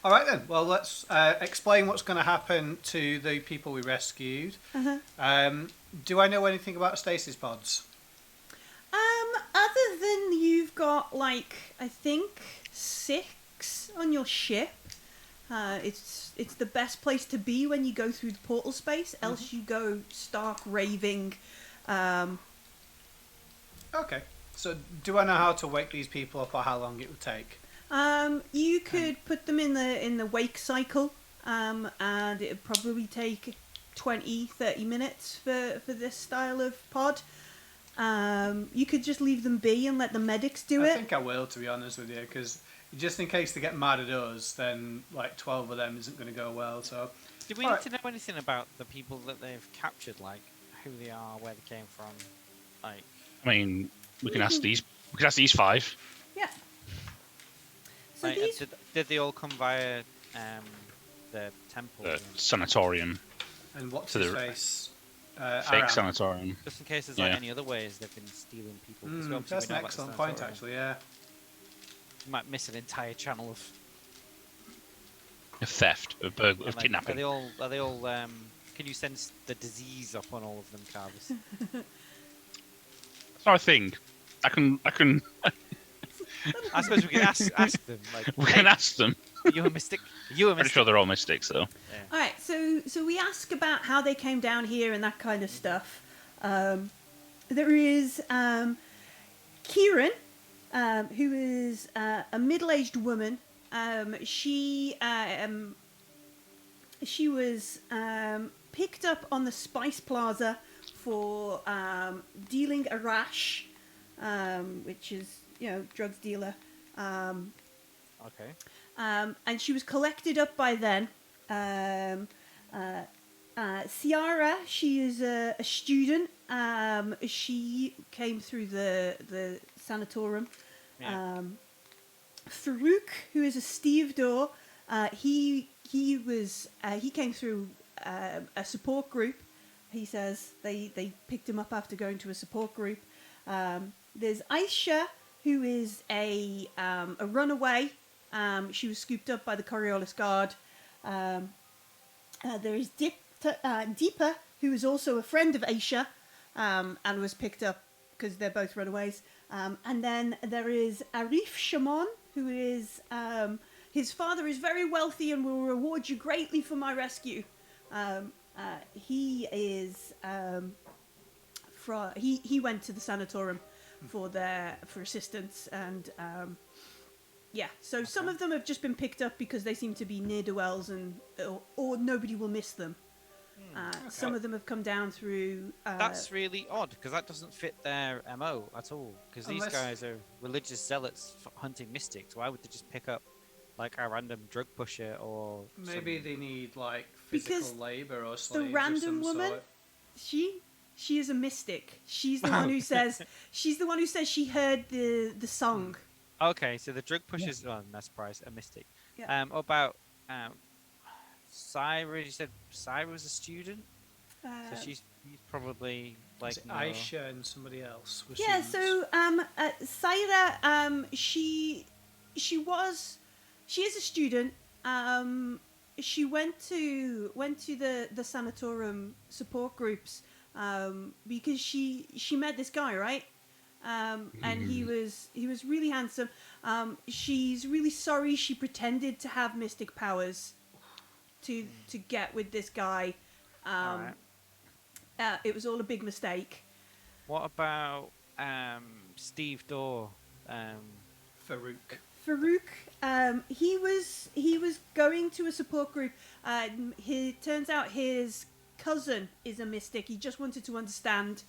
All right then. Well, let's explain what's going to happen to the people we rescued. Do I know anything about stasis pods?
Other than you've got like I think 6 on your ship. It's the best place to be when you go through the portal space. Else you go stark raving.
Okay. So, do I know how to wake these people up, or how long it would take?
You could put them in the wake cycle, and it would probably take 20-30 minutes for this style of pod. You could just leave them be and let the medics do it.
I think I will, to be honest with you, because just in case they get mad at us, then like 12 of them isn't going to go well. So,
Do we need to know anything about the people that they've captured, like who they are, where they came from? Like,
I mean, we can ask these. We can ask these 5.
Yeah. So
like
these
did they all come via the temple?
The sanatorium,
and what's
To
his
the
face?
fake
Aram.
sanatorium.
Just in case there's like
Yeah.
any other ways they've been stealing people. 'cause obviously
That's
we
an
know about the
excellent point,
sanatorium.
actually. Yeah.
You might miss an entire channel of.
Of theft, of burglar, of
Like,
kidnapping.
Are they all? Can you sense the disease up on all of them, Carvis?
That's not a thing. I can.
I suppose we can ask them. Like,
We can ask them.
Are you a mystic? Are you a
Pretty
mystic?
sure they're all mystics, though.
All right, so we ask about how they came down here and that kind of stuff. There is Kieran, who is a middle-aged woman. She was picked up on the Spice Plaza for dealing a rash, which is drugs dealer.
Okay.
And she was collected up by then. Ciara, she is a student. She came through the sanatorium.
Yeah.
Farouk, who is a stevedore, he came through a support group. He says they picked him up after going to a support group. There's Aisha, who is a runaway. She was scooped up by the Coriolis guard. There is Deepa, who is also a friend of Aisha, and was picked up because they're both runaways. And then there is Arif Shaman, who is his father is very wealthy and will reward you greatly for my rescue. He is he went to the sanatorium for assistance, and so some of them have just been picked up because they seem to be ne'er-do-wells or nobody will miss them. Some of them have come down through.
That's really odd because that doesn't fit their MO at all. Because these guys are religious zealots hunting mystics. Why would they just pick up like a random drug pusher or?
Maybe they need like physical labor or slaves.
The random
of some
woman,
sort.
she is a mystic. She's the one who says she heard the song.
Okay, so the drug pushers. Oh, no surprise, a mystic.
Yeah.
What about Syra? You said Syra was a student, so she's probably like
Aisha and somebody else. Were
Yeah.
students.
So Syra, she is a student. She went to the sanatorium support groups because she met this guy, right? And he was really handsome. She's really sorry she pretended to have mystic powers to get with this guy.
Alright.
It was all a big mistake.
What about Steve Dorr?
Farouk.
Farouk, he was going to a support group. Turns out his cousin is a mystic. He just wanted to understand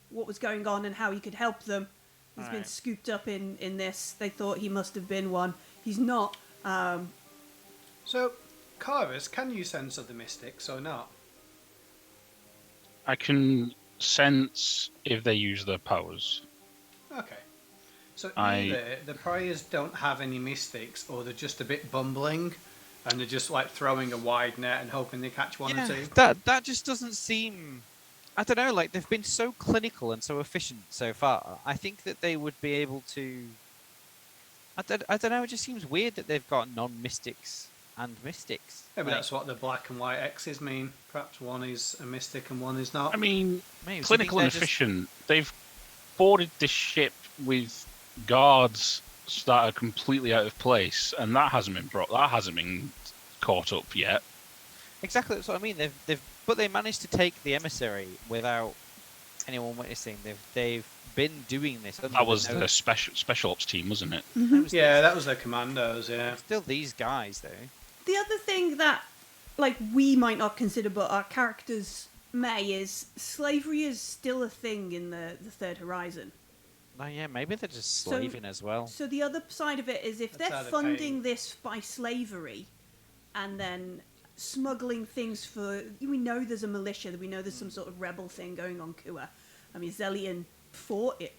what was going on and how he could help them. He's been scooped up in this. They thought he must have been one. He's not.
So, Carvis, can you sense other mystics or not?
I can sense if they use their powers.
Okay. So either the Pariahs don't have any mystics, or they're just a bit bumbling, and they're just like throwing a wide net and hoping they catch one or two.
That just doesn't seem. I don't know. Like they've been so clinical and so efficient so far. I think that they would be able to. I don't know. It just seems weird that they've got non-mystics and mystics.
Maybe that's what the black and white X's mean. Perhaps one is a mystic and one is not.
I mean,
Maybe.
clinical and efficient. They've boarded this ship with guards that are completely out of place, and that hasn't been caught up yet.
Exactly, that's what I mean. But they managed to take the emissary without anyone witnessing. They've been doing this.
That was the special ops team, wasn't it?
Yeah, that was the commandos. Yeah.
Still these guys though.
The other thing that, like, we might not consider, but our characters may, is slavery is still a thing in the Third Horizon.
Oh yeah, maybe they're just slaving as well.
So the other side of it is if
That's
they're
how they're
funding
paying.
this by slavery, and then smuggling things for, we know there's a militia, we know there's some sort of rebel thing going on Kua. I mean, Zelian fought it,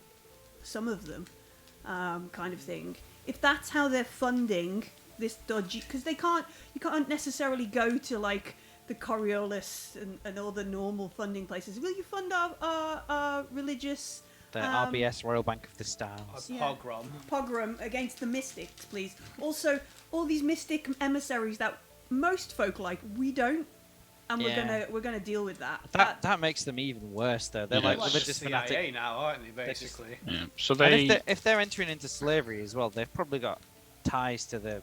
some of them, kind of thing. If that's how they're funding this dodgy, because you can't necessarily go to like the Coriolis and all the normal funding places. Will you fund our religious?
The RBS Royal Bank of the Stars.
Yeah. Pogrom against the mystics, please. Also, all these mystic emissaries that most folk like, we don't, and we're gonna deal with that.
That makes them even worse, though. They're
Yeah.
like
Like
religious
the CIA
fanatic.
now, aren't they? Basically.
Yeah. So
And if they're entering into slavery as well, they've probably got ties to the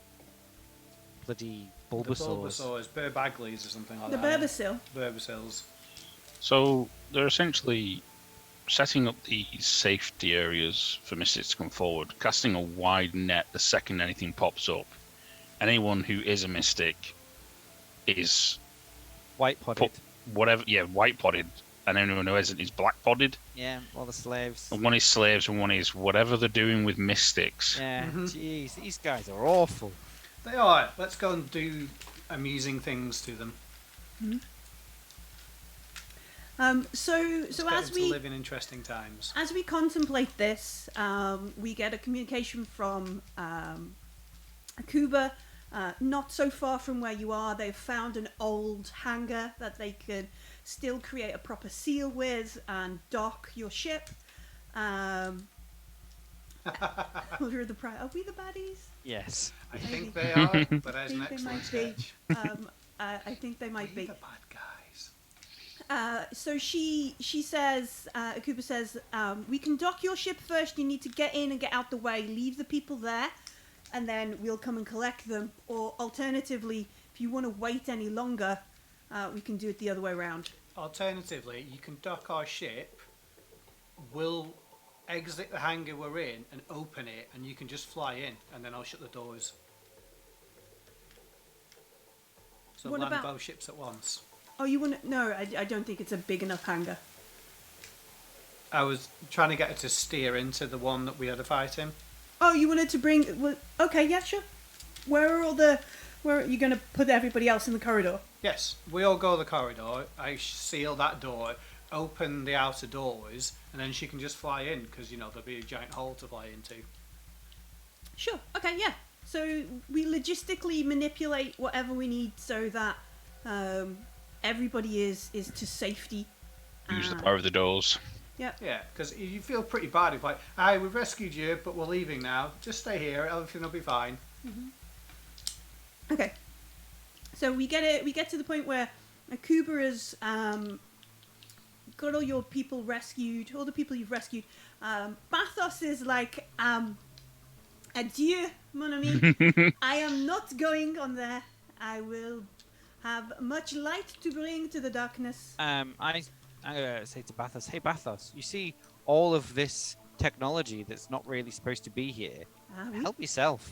bloody Bulbasaurs.
The Bulbasaurs, Burbagleys or something like
The
that.
Burbacil.
Burbacils.
So they're essentially setting up these safety areas for mystics to come forward, casting a wide net the second anything pops up. Anyone who is a mystic is
White-potted.
white-potted, and anyone who isn't is black-potted.
Yeah, all the slaves.
And one is slaves, and one is whatever they're doing with mystics.
Yeah, jeez, these guys are awful.
They are. Let's go and do amusing things to them.
So
Get
as
them to
we
live in interesting times.
as we contemplate this, we get a communication from Akuba, not so far from where you are. They've found an old hangar that they could still create a proper seal with and dock your ship. Order of the Pride. Are we the baddies?
Yes.
I think they are, but as an
I think they
excellent
might be.
sketch.
I think they might
We
be.
the bad guys.
So she says, Akuba says, we can dock your ship first. You need to get in and get out the way. Leave the people there, and then we'll come and collect them. Or alternatively, if you want to wait any longer, we can do it the other way around.
Alternatively, you can dock our ship. We'll exit the hangar we're in and open it, and you can just fly in, and then I'll shut the doors. So
What
land
about-
both ships at once.
Oh, you want to? No, I don't think it's a big enough hangar.
I was trying to get her to steer into the one that we had a fight in.
Oh, you wanted to bring? Well, okay, yeah, sure. Where are you going to put everybody else in the corridor?
Yes, we all go the corridor. I seal that door, open the outer doors, and then she can just fly in because there'll be a giant hole to fly into.
Sure. Okay, yeah. So we logistically manipulate whatever we need so that everybody is to safety.
Use the power of the doors.
Yeah.
Yeah, because you feel pretty bad if we've rescued you, but we're leaving now. Just stay here. Everything will be fine.
Okay. So we get to the point where Akuba has got all your people rescued, all the people you've rescued. Bathos is like, adieu, mon ami. I am not going on there. I will have much light to bring to the darkness.
I'm gonna say to Bathos, hey Bathos, you see all of this technology that's not really supposed to be here.
Oui.
Help yourself.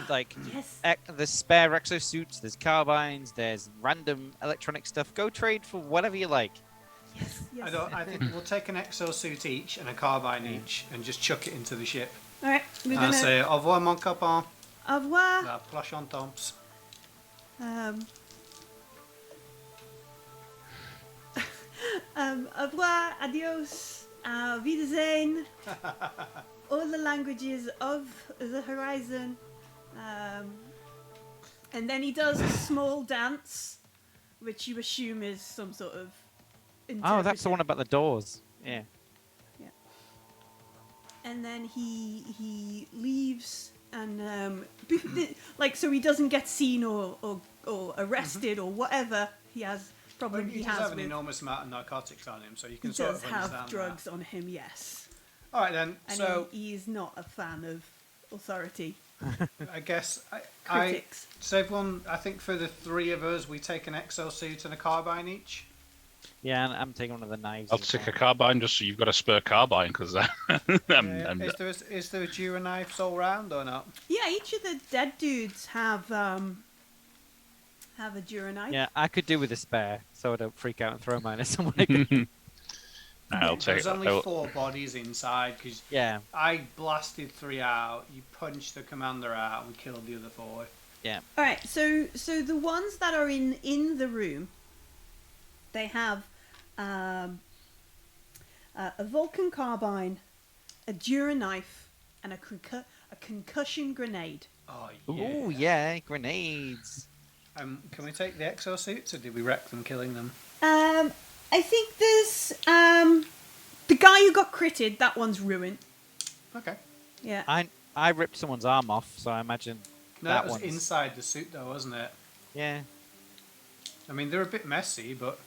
Like,
Yes.
there's spare exosuits, there's carbines, there's random electronic stuff. Go trade for whatever you like.
Yes. Yes.
I think we'll take an exosuit each and a carbine each and just chuck it into the ship.
All right. We're
And
gonna
say, au revoir, mon copain.
au revoir.
La prochaine temps.
Au revoir, adios, Wiedersehen, all the languages of the horizon. And then he does a small dance, which you assume is some sort of
Oh, that's the one
interpretive.
about the doors. Yeah.
And then he leaves and like so he doesn't get seen or arrested or whatever he has problem
Well, he
he
does
has
have an
with.
enormous amount of narcotics on him, so you
He
can sort
does
of
have
understand
drugs
that.
on him, yes,
All right then.
and
So
he is not a fan of authority
I guess
critics.
so everyone. I think for the three of us, we take an exosuit and a carbine each.
Yeah, and I'm taking one of the knives.
I'll
as
take a
well.
carbine just so you've got a spare carbine because
Yeah. Is there a Dura knives all round or not?
Yeah, each of the dead dudes have a Dura knife.
Yeah, I could do with a spare, so I don't freak out and throw mine at someone again.
I'll take.
There's only 4 bodies inside because
Yeah,
I blasted 3 out. You punched the commander out and killed the other 4.
yeah.
All right, so the ones that are in the room, they have a Vulcan carbine, a Dura knife, and a concussion grenade.
Oh yeah.
Ooh, yeah, grenades.
Can we take the exosuits or did we wreck them killing them?
I think there's the guy who got critted. That one's ruined.
Okay.
Yeah.
I ripped someone's arm off, so I imagine
No,
that
that was
one's...
inside the suit though, wasn't it?
Yeah.
I mean, they're a bit messy, but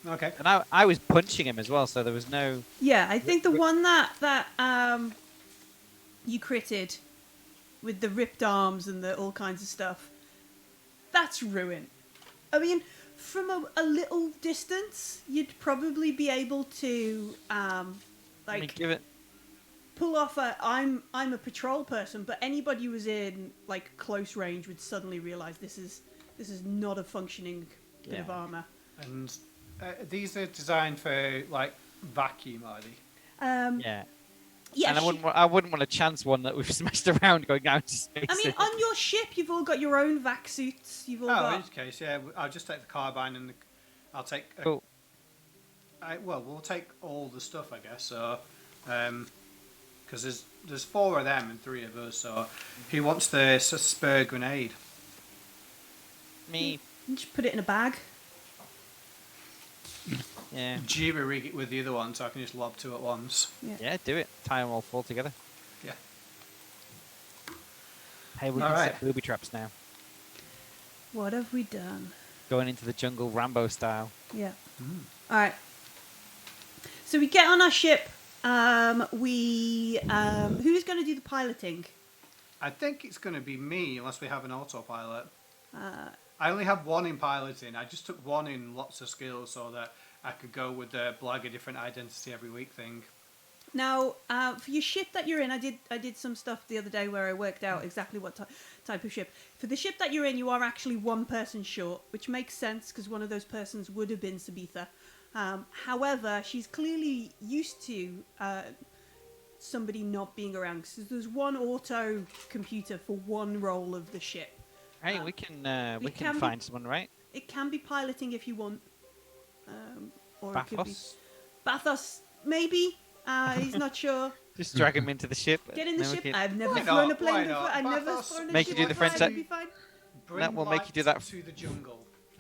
okay.
And I was punching him as well, so there was no...
Yeah, I think the one that you critted with the ripped arms and the all kinds of stuff, that's ruined. I mean, from a little distance, you'd probably be able to
I mean, give it...
pull off I'm a patrol person, but anybody who was in like close range would suddenly realize this is not a functioning bit of
Yeah.
armor.
And these are designed for like vacuum, are they?
Yeah.
Yeah,
And I wouldn't want to chance one that we've smashed around going out to space.
I mean, on your ship, you've all got your own vac suits. You've all
Oh, in
got.
this case, yeah. I'll just take the carbine and I'll take.
Cool.
We'll take all the stuff, I guess. So, because there's 4 of them and 3 of us. So, who wants the spare grenade?
Me.
Just put it in a bag.
Yeah.
Jira rig it with the other one, so I can just lob 2 at once.
Yeah, do it. Tie them all 4 together.
Yeah.
Hey, we
All
can
right.
set booby traps now.
What have we done?
Going into the jungle Rambo style.
Yeah. All right. So we get on our ship. Who's going to do the piloting?
I think it's going to be me, unless we have an autopilot.
Uh,
I only have 1 in piloting. I just took 1 in lots of skills so that I could go with the blag a different identity every week thing.
Now, for your ship that you're in, I did some stuff the other day where I worked out exactly what type of ship. For the ship that you're in, you are actually 1 person short, which makes sense because one of those persons would have been Sabitha. However, she's clearly used to somebody not being around. So there's 1 auto computer for 1 role of the ship.
Hey, we can
we can
can find someone, right?
It can be piloting if you want, or it could be
Bathos?
Bathos. Maybe he's not sure.
Just drag him into the ship.
Get in the
then we
ship.
can-
I've never
Why
flown a
not?
plane
Why
before.
not?
I've never
Bathos.
flown a
Make
ship
you do the
before.
French
It'll be fine.
Bring
we'll make you
light
do that
to the jungle.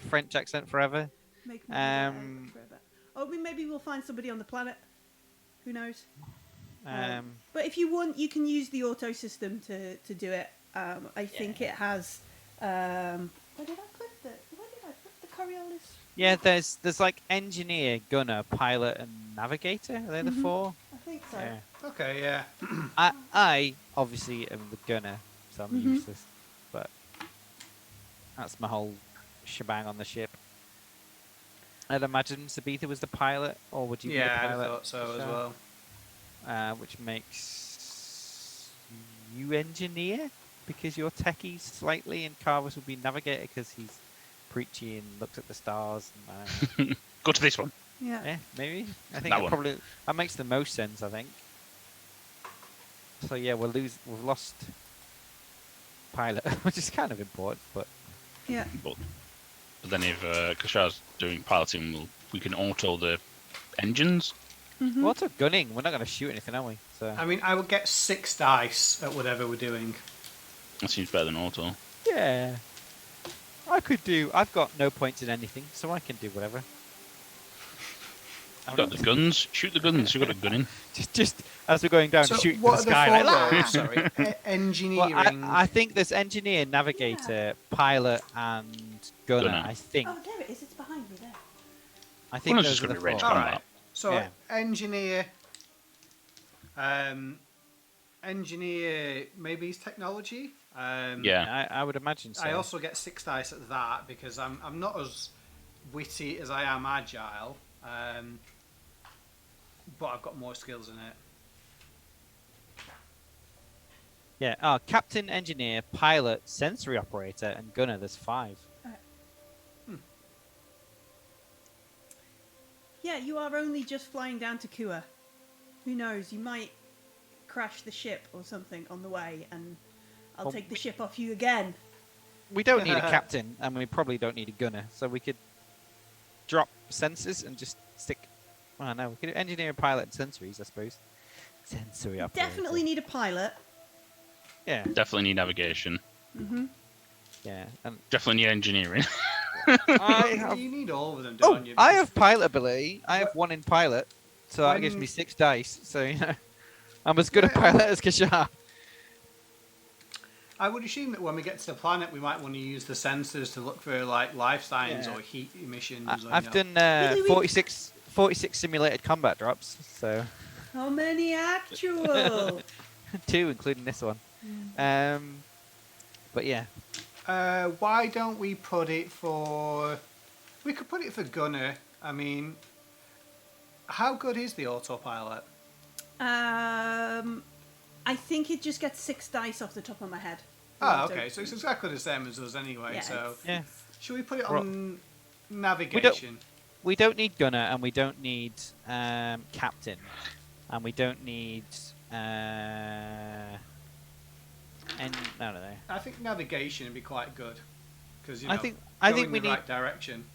French accent forever.
Make me do that
Um,
forever. Oh, maybe we'll find somebody on the planet. Who knows? But if you want, you can use the auto system to do it. I think it has. Where did I put the Coriolis?
Yeah, there's like engineer, gunner, pilot, and navigator. Are they the 4?
I think so.
Yeah.
Okay, yeah.
I obviously am the gunner, so I'm useless. But that's my whole shebang on the ship. I'd imagine Sabitha was the pilot, or would you be the
Yeah, I
pilot?
thought so as well.
Which makes you engineer, because you're techie slightly, and Carvers would be navigator because he's preachy and looks at the stars. And,
Go to this one.
Yeah.
yeah, maybe. I think
That
that
one.
probably that makes the most sense. I think. So yeah, we've lost pilot, which is kind of important, but
Yeah.
But But then if Kashar's doing piloting, we can auto the engines.
We're also gunning. We're not going to shoot anything, are we? So
I mean, I would get 6 dice at whatever we're doing.
That seems better than auto.
yeah, I could do. I've got no points in anything, so I can do whatever.
I've got the guns. Shoot the guns. You've got a gun in.
Just as we're going down,
So
shoot
what
to the
are
sky.
the
Like,
four
"Ah!"
roles? Sorry, engineering.
Well, I think there's engineer, navigator, pilot, and gunner.
Gunner.
I think.
Oh, there it is. It's behind me there.
I think
Gunner's
those
just
are
gonna
the
be range
four.
All
combat.
right. So
Yeah.
engineer. Engineer. Maybe he's technology.
Yeah.
I would imagine so.
I also get 6 dice at that because I'm not as witty as I am agile, but I've got more skills in it.
Yeah. Oh, captain, engineer, pilot, sensory operator, and gunner. There's 5.
Yeah, you are only just flying down to Kua. Who knows? You might crash the ship or something on the way, and I'll
Well,
take the ship off you again.
We don't need a captain, and we probably don't need a gunner, so we could drop sensors and just stick. Oh no, we could do engineer, pilot, and sensories, I suppose. Sensory operator.
Definitely need a pilot.
Yeah,
Definitely need navigation.
yeah. And
Definitely need engineering.
I have.
You need all of them,
Oh,
don't you?
I have pilot ability. I have 1 in pilot, so that gives
When-
me 6 dice. So you know, I'm as good a
Yeah.
pilot as Kashar.
I would assume that when we get to the planet, we might want to use the sensors to look for like life signs
Yeah.
or heat emissions. or,
I've
you know.
done
Really, we-
46 simulated combat drops, so
How many actual?
2 including this one. But yeah,
Why don't we put it for? We could put it for gunner. I mean, how good is the autopilot?
I think it just gets 6 dice off the top of my head.
Oh, okay. So it's exactly the same as us anyway.
Yeah,
So
it's-
yeah.
should we put it
Well,
on navigation?
We don't need gunner, and we don't need captain, and we don't need no.
I think navigation would be quite good because you know,
I think
go
we
in the
need
right direction.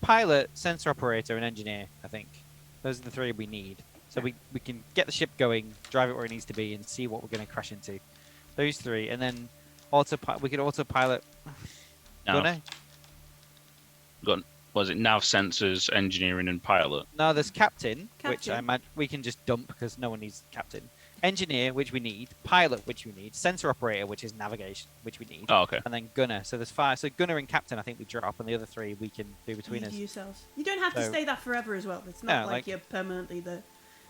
pilot, sensor operator, and engineer. I think those are the 3 we need. So we can get the ship going, drive it where it needs to be, and see what we're going to crash into. Those 3, and then we could autopilot gunner.
Was it nav, sensors, engineering, and pilot?
No, there's captain, which I
Captain.
imagine we can just dump because no one needs captain. Engineer, which we need. Pilot, which we need. Sensor operator, which is navigation, which we need.
Oh, okay.
And then gunner. So there's 5. So gunner and captain, I think we drop, and the other 3 we can do between
Leave
us.
yourselves. You don't have to
So-
stay that forever as well. It's not
Yeah,
like,
like-
you're permanently with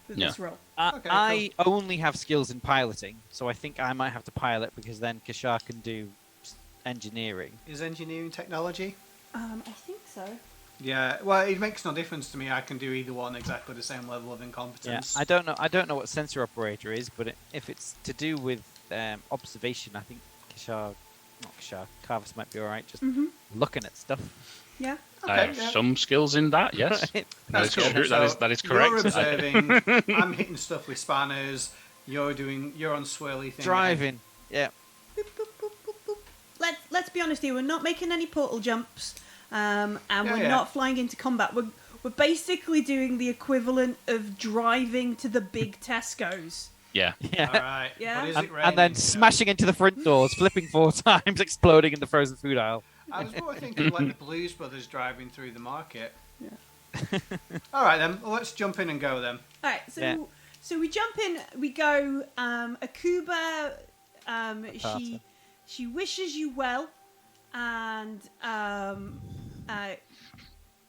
Yeah.
this role.
Okay,
I only have skills in piloting, so I think I might have to pilot because then Kashar can do engineering.
Is engineering technology?
I think so.
Yeah. Well, it makes no difference to me. I can do either one exactly the same level of
Yeah,
incompetence.
I don't know what sensor operator is, but if it's to do with observation, I think Carvis might be all right just looking at stuff.
Yeah.
Okay,
I have
yeah.
some skills in that, yes.
That's cool.
true.
So
That is
You're
correct.
observing. I'm hitting stuff with spanners. You're on swirly things.
Driving, yeah.
Boop, boop, boop, boop, boop. Let's be honest here. We're not making any portal jumps, and we're
yeah.
not flying into combat. We're basically doing the equivalent of driving to the big Tesco's.
Yeah.
Yeah.
All right.
Yeah.
But is
And,
it raining?
and then smashing into the front doors, flipping 4 times, exploding in the frozen food aisle.
I was more thinking like the Blues Brothers driving through the market.
Yeah.
All right then. Well, let's jump in and go then.
All right, so
Yeah.
so we jump in. We go. Akuba, she wishes you well, and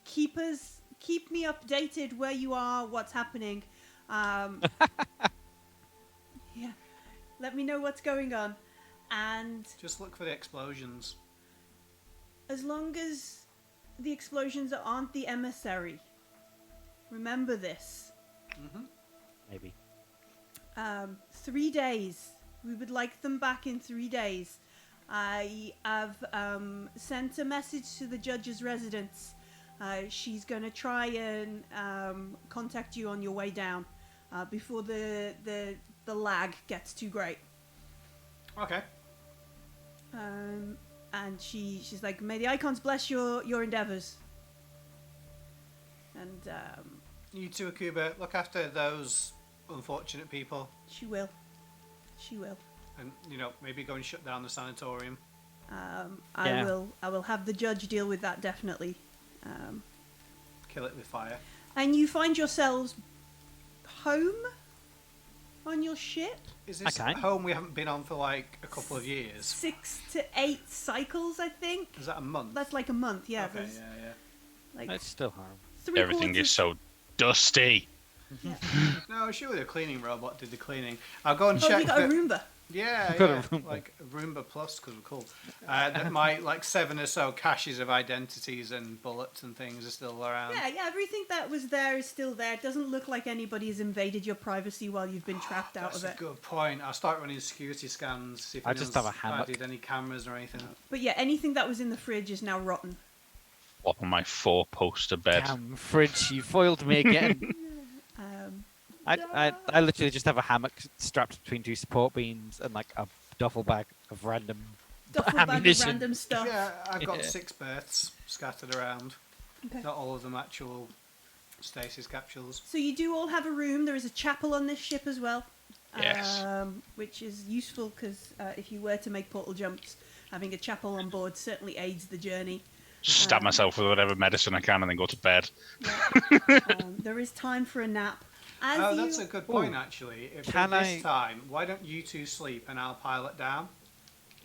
keep me updated where you are, what's happening. Yeah, let me know what's going on, and
Just look for the explosions.
as long as the explosions aren't the emissary, remember this.
Maybe.
3 days. We would like them back in 3 days. I have sent a message to the judge's residence. She's going to try and contact you on your way down before the lag gets too great.
Okay.
and she's like, "May the icons bless your endeavors." And
You two, Akuba, look after those unfortunate people,
she will. She will.
and maybe go and shut down the sanatorium.
I will have the judge deal with that definitely.
Kill it with fire.
And you find yourselves home on your ship.
Is this
Okay.
home we haven't been on for like a couple of years?
6 to 8 cycles, I think.
Is that a month?
That's like a month, yeah.
Okay,
There's
yeah.
like
It's still hard.
3
Everything
quarters-
is so dusty.
Yeah.
No, surely the cleaning robot did the cleaning. I'll go and
Oh,
check.
you got a
that-
Roomba.
Yeah,
Got a
yeah,
Roomba.
like a Roomba Plus because we're cool. That my like 7 or so caches of identities and bullets and things are still around.
Yeah, everything that was there is still there. It doesn't look like anybody has invaded your privacy while you've been trapped out
That's
of
a
it.
good point. I'll start running security scans. See if
I just have a hammock.
did any cameras or anything.
But yeah, anything that was in the fridge is now rotten.
Flop on my 4-poster bed.
Damn, fridge, you foiled me again. I literally just have a hammock strapped between 2 support beams and like a duffel bag of random
Duffel bag of
ammunition.
random stuff.
Yeah, I've got
Yeah.
6 berths scattered around.
Okay.
Not all of them actual stasis capsules.
So you do all have a room. There is a chapel on this ship as well.
Yes.
Which is useful because if you were to make portal jumps, having a chapel on board certainly aids the journey.
Stab myself with whatever medicine I can and then go to bed.
There is time for a nap. As
Oh,
you...
that's a good point, actually. If
Can
at this
I-
time, why don't you two sleep and I'll pilot down?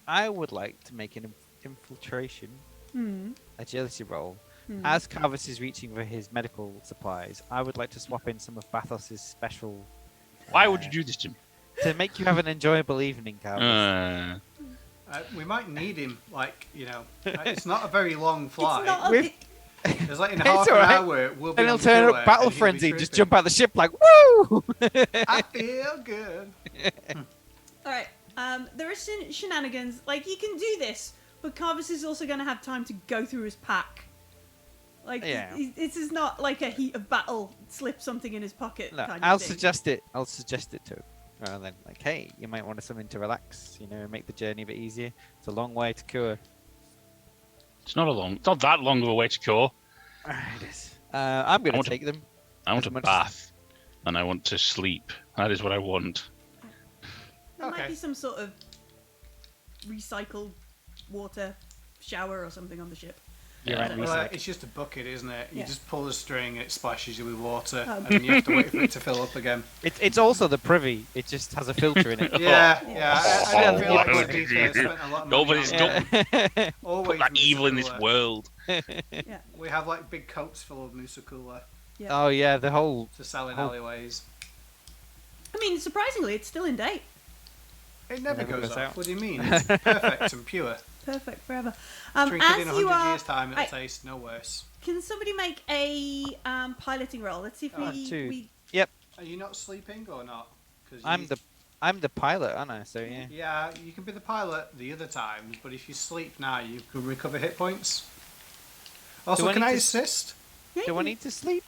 I would like to make an infiltration
Hmm.
agility roll. As Carvis is reaching for his medical supplies, I would like to swap in some of Bathos's special
Why would you do this to me?
to make you have an enjoyable evening, Carvis.
We might need him, it's not a very long flight.
It's not...
With-
There's like in
It's
half an
alright.
hour, we'll be
And he'll
on
turn
tour
up battle
and he'll be
frenzy, just
trooping.
jump out the ship like woo!
I feel good.
Alright, there are shenanigans. Like, you can do this, but Carvis is also going to have time to go through his pack. Like,
Yeah.
this is not like a heat of battle, slip something in his pocket
No,
kind
I'll
of thing.
suggest it. I'll suggest it to him. Rather than like, hey, you might want something to relax, make the journey a bit easier. It's a long way to Kua.
It's not that long of a way to go.
It is. I'm going
want
to
to-
take them.
I want
As
a
much-
bath, and I want to sleep. That is what I want.
There might
Okay.
be some sort of recycled water shower or something on the ship.
You're
Yeah.
right,
Well,
recycle.
it's just a bucket, isn't it? You
Yeah.
just pull the string, it splashes you with water,
Um.
and then you have to wait for it to fill up again.
It's also the privy. It just has a filter in it.
Yeah,
Yeah.
yeah. I don't feel like
Oh,
we've spent a lot of money
Nobody's
on
done-
it.
Yeah.
Always
Put that evil in this
Musakula.
world.
Yeah.
We have like big coats full of Musakula
Oh yeah, the whole.
to sell in
Oh.
alleyways.
I mean, surprisingly, it's still in date.
It never
Never
goes
goes
off.
out.
What do you mean? It's perfect and pure.
Perfect forever.
Drink it
As
in
you
100
are,
years' time, it'll
right,
taste no worse.
can somebody make a piloting roll? Let's see if
Two.
we
Are you not sleeping or not? 'Cause
I'm the pilot, aren't I? So yeah.
Yeah, you can be the pilot the other times, but if you sleep now, you can recover hit points. Also,
I
can
need
I
to-
assist?
yeah,
Do I
you-
need to sleep?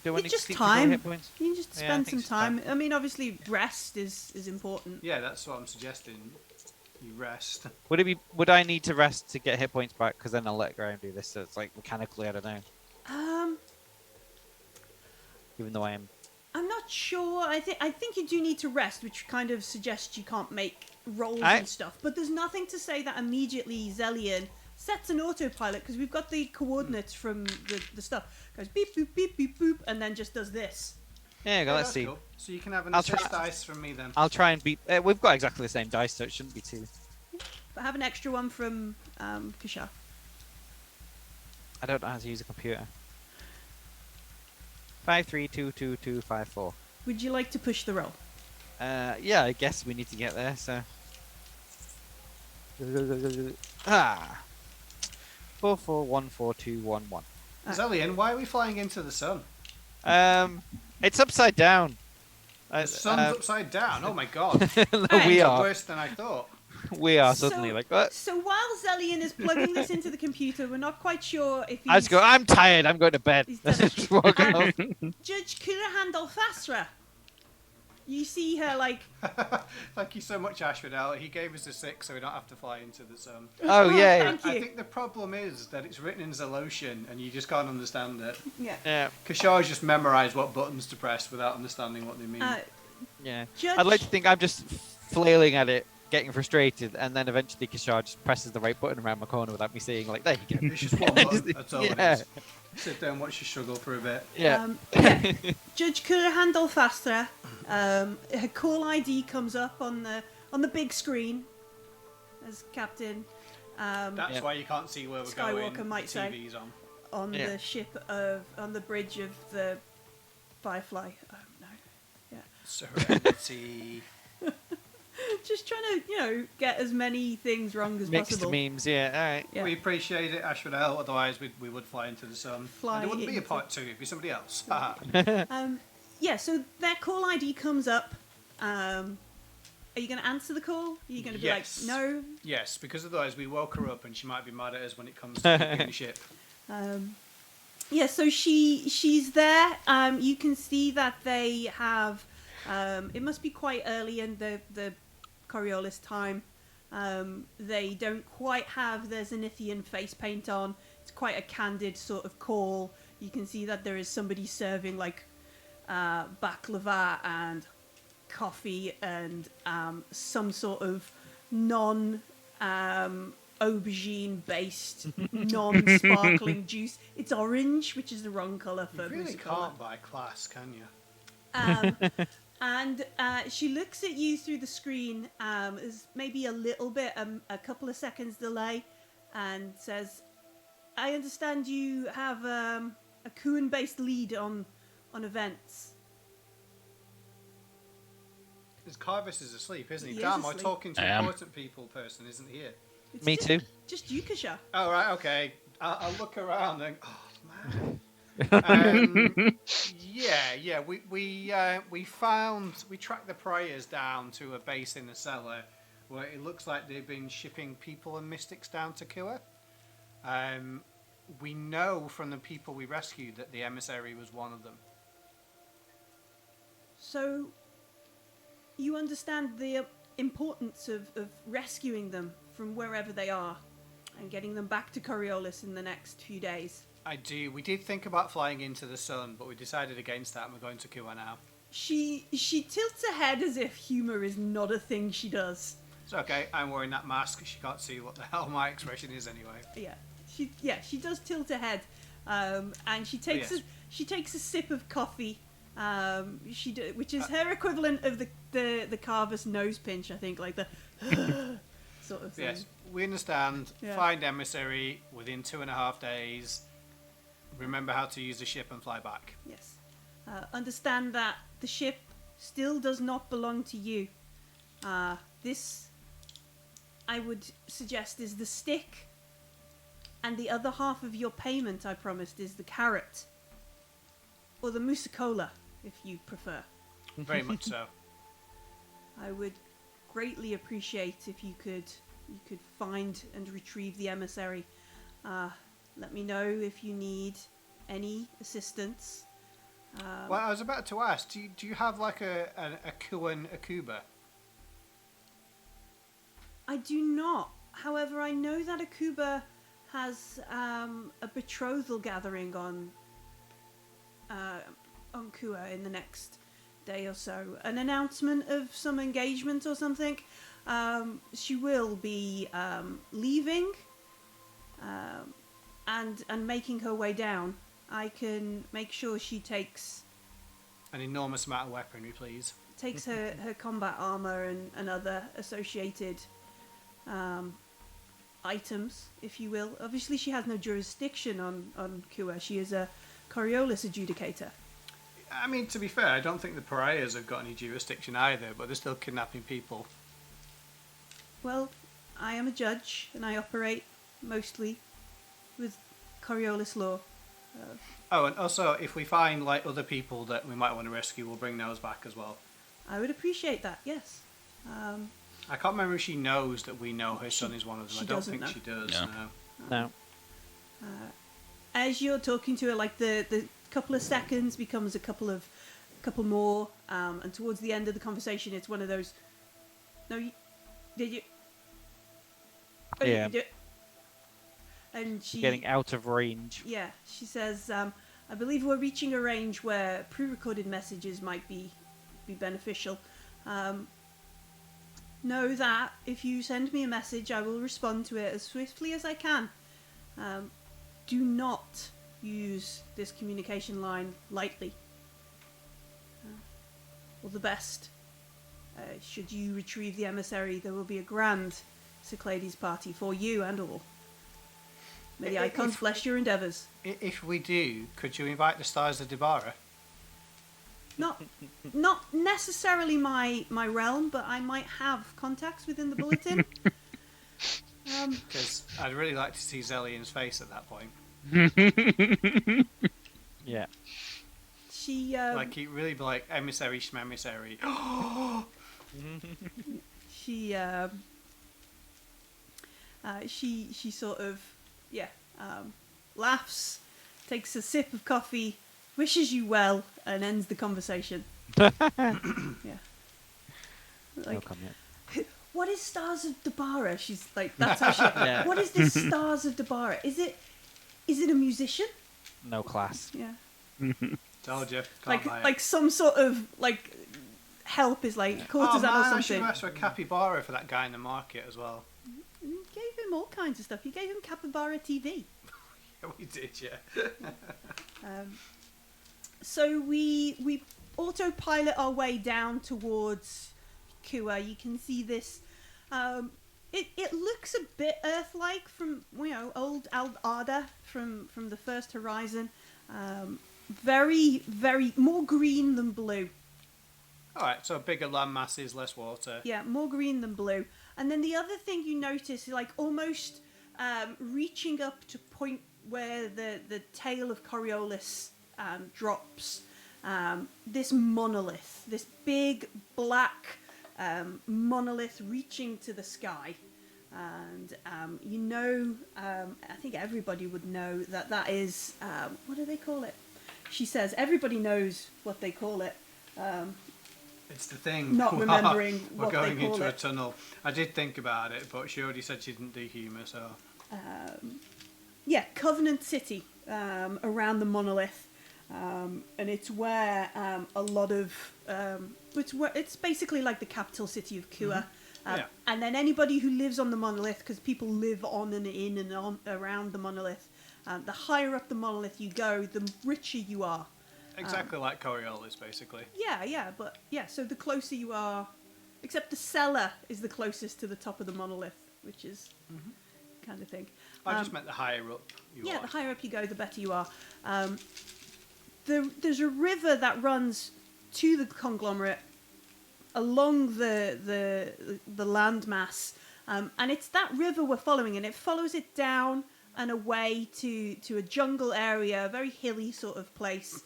Do I
It's
need
just
to sleep
time.
to grow hit points?
You can just
Yeah, I
spend
think
some
it's time.
time. I mean, obviously, rest is important.
Yeah, that's what I'm suggesting. You rest.
Would I need to rest to get hit points back? Because then I'll let Graham do this. So it's like mechanically, I don't know. Even though I am.
I'm not sure. I think you do need to rest, which kind of suggests you can't make rolls
I-
and stuff. But there's nothing to say that immediately Zellian sets an autopilot because we've got the coordinates from the stuff. Goes beep boop beep beep boop, and then just does this.
Yeah, go,
Yeah,
let's
that's
see.
cool. So you can have an
I'll
assist
try-
dice from me then.
I'll try and beat. We've got exactly the same dice, so it shouldn't be too.
But have an extra one from Kishar.
I don't know how to use a computer. 53222254.
Would you like to push the roll?
Yeah, I guess we need to get there. So. Ah. 44142111.
Zellian, why are we flying into the sun?
It's upside down.
The sun's upside down. Oh my god.
No,
Alright.
we
It's
are.
worse than I thought.
We are suddenly like what?
So while Zellian is plugging this into the computer, we're not quite sure if he's...
I just go. I'm tired. I'm going to bed.
He's done it.
Just walk off.
Judge Kurahan Dolfasra. You see her like.
Thank you so much, Asphodel. He gave us a 6, so we don't have to fly into the sun.
Oh, yeah.
Thank you.
I think the problem is that it's written in Zolocian, and you just can't understand it.
Yeah.
Yeah.
Kashar's just memorised what buttons to press without understanding what they mean.
Yeah.
Judge-
I'd like to think I'm just flailing at it, getting frustrated, and then eventually Kishar just presses the right button around my corner without me seeing, like, there you go.
It's just one button. That's all it
Yeah.
is. Sit there and watch you struggle for a bit.
Yeah.
Yeah. Judge Kurhandel Faster. Her call ID comes up on the big screen as Captain.
That's
Yeah.
why you can't see where we're
Skywalker
going.
might
The TV's on.
on
Yeah.
the ship on the bridge of the Firefly. Oh no. Yeah.
Serenity.
Just trying to, get as many things wrong as
Mixed
possible.
memes, yeah. All right.
Yeah.
We appreciate it, Asphodel. Otherwise, we would fly into the sun.
Fly
And it wouldn't be a
into-
part 2. It'd be somebody else.
Yeah, so their call ID comes up. Are you going to answer the call? Are you going to be
Yes.
like, no?
Yes, because otherwise we woke her up and she might be mad at us when it comes to picking the ship.
Yeah, so she's there. You can see that they have. It must be quite early in the Coriolis time. They don't quite have their Zenithian face paint on. It's quite a candid sort of call. You can see that there is somebody serving like baklava and coffee and some sort of non aubergine based non-sparkling juice. It's orange, which is the wrong colour for
You really
Musicola.
can't buy class, can you?
And she looks at you through the screen. There's maybe a little bit, a couple of seconds delay, and says, "I understand you have a Kuan-based lead on events."
His Carvis is asleep, isn't he?
He is
Damn, we're
asleep.
talking to
I
an
am.
important people person isn't here.
It's
Me
just,
too.
Just Yukasha.
Oh, right, okay. I'll look around and... Oh, man. Yeah, we tracked the prayers down to a base in the cellar where it looks like they've been shipping people and mystics down to Kua. We know from the people we rescued that the emissary was one of them.
So, you understand the importance of rescuing them from wherever they are and getting them back to Coriolis in the next few days.
I do. We did think about flying into the sun, but we decided against that and we're going to Kua now.
She tilts her head as if humour is not a thing she does.
It's okay, I'm wearing that mask. She can't see what the hell my expression is anyway.
She does tilt her head, and she takes
yes.
she takes a sip of coffee, which is her equivalent of the Carver's nose pinch, I think, like the sort of thing.
Yes, we understand.
Yeah.
Find emissary within 2.5 days. Remember how to use the ship and fly back.
Yes. Understand that the ship still does not belong to you. This, I would suggest, is the stick, and the other half of your payment, I promised, is the carrot. Or the Musicola, if you prefer.
Very much so.
I would greatly appreciate if you could find and retrieve the emissary. Let me know if you need any assistance.
Well, I was about to ask, do you have like a Kuan Akuba?
I do not. However, I know that Akuba has a betrothal gathering on Kua in the next day or so. An announcement of some engagement or something. She will be leaving and making her way down. I can make sure she takes
An enormous amount of weaponry, please.
her combat armor and other associated items, if you will. Obviously, she has no jurisdiction on Kua. She is a Coriolis adjudicator.
I mean, to be fair, I don't think the pariahs have got any jurisdiction either, but they're still kidnapping people.
Well, I am a judge, and I operate mostly with Coriolis law.
Oh, and also, if we find like other people that we might want to rescue, we'll bring those back as well.
I would appreciate that, yes.
I can't remember if she knows that we know her son is one of them.
she
I don't
doesn't
think
know.
she does.
No.
No.
No.
As you're talking to her, like the couple of seconds becomes a couple more, And towards the end of the conversation, it's one of those. No, did you? Oh,
Yeah.
you did. And she
Getting out of range.
Yeah, she says, I believe we're reaching a range where pre-recorded messages might be beneficial. Know that if you send me a message, I will respond to it as swiftly as I can. Do not use this communication line lightly. All the best. Should you retrieve the emissary, there will be a grand Cyclades party for you and all. May the icons bless your endeavours.
If we do, could you invite the stars of Debara?
Not necessarily my realm, but I might have contacts within the bulletin.
Because I'd really like to see Zellian's face at that point.
Yeah.
She
Like, he really be like, emissary, schmemissary.
She sort of laughs, takes a sip of coffee, wishes you well, and ends the conversation. Yeah.
No
Like,
comment.
what is Stars of Debara? She's like, that's how she.
Yeah.
What is this Stars of Debara? Is it a musician?
No class.
Yeah.
Told you. Can't buy it.
Like some sort of like help is like courtesan
man,
or
I should
something.
have asked for a capybara for that guy in the market as well.
You gave him all kinds of stuff. You gave him Capybara TV.
Yeah, we did, yeah.
So we autopilot our way down towards Kua. You can see this. It looks a bit Earth-like from old Al-Ada from the first Horizon. Very more green than blue.
All right, so bigger land masses, less water.
Yeah, more green than blue. And then the other thing you notice is like almost reaching up to point where the tail of Coriolis drops. This monolith, this big black monolith reaching to the sky. And I think everybody would know that is, what do they call it? She says everybody knows what they call it.
It's the thing.
Not remembering
We're
what they
going
call
into a
it.
tunnel. I did think about it, but she already said she didn't do humour, so...
Covenant City, around the monolith. And it's where a lot of... it's basically like the capital city of Kua.
Yeah.
And then anybody who lives on the monolith, because people live on and in and on around the monolith, the higher up the monolith you go, the richer you are.
Exactly like Coriolis, basically.
So the closer you are, except the cellar is the closest to the top of the monolith, which is kind of thing.
I just meant the higher up you are.
Yeah, the higher up you go, the better you are. There's a river that runs to the conglomerate along the landmass, and it's that river we're following, and it follows it down and away to a jungle area, a very hilly sort of place.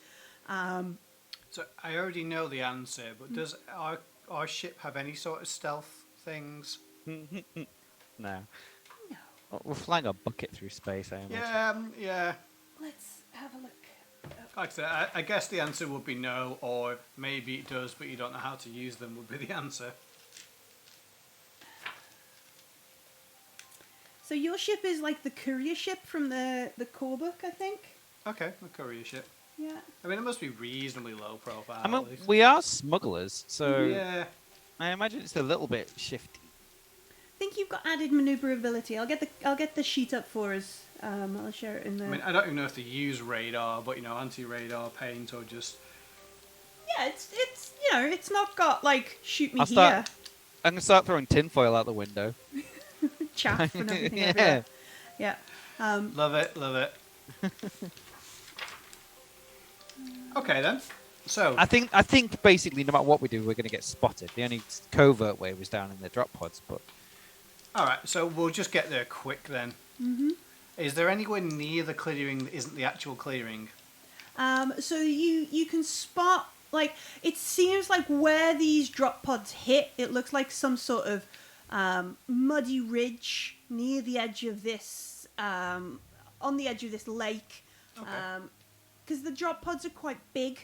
So I already know the answer, but does our ship have any sort of stealth things?
No. Well, we're flying a bucket through space, I imagine.
Yeah.
Let's have a look.
Like I said, I guess the answer would be no, or maybe it does, but you don't know how to use them would be the answer.
So your ship is like the courier ship from the core book, I think?
Okay, a courier ship.
Yeah.
I mean, it must be reasonably low profile.
I mean,
at least.
we are smugglers, so
Yeah.
I imagine it's a little bit shifty.
I think you've got added maneuverability. I'll get the sheet up for us. I'll share it in the...
I mean, I don't even know if they use radar, but anti-radar paint or just...
Yeah, it's not got like shoot me
I'm gonna start throwing tinfoil out the window.
chaff and everything
Yeah.
everywhere. Yeah.
Love it. Okay then. So
I think basically no matter what we do, we're gonna get spotted. The only covert way was down in the drop pods, but
all right, so we'll just get there quick then. Mm-hmm. Is there anywhere near the clearing that isn't the actual clearing?
So you can spot, like, it seems like where these drop pods hit, it looks like some sort of muddy ridge near the edge of this, on the edge of this lake.
Okay.
Because the drop pods are quite big.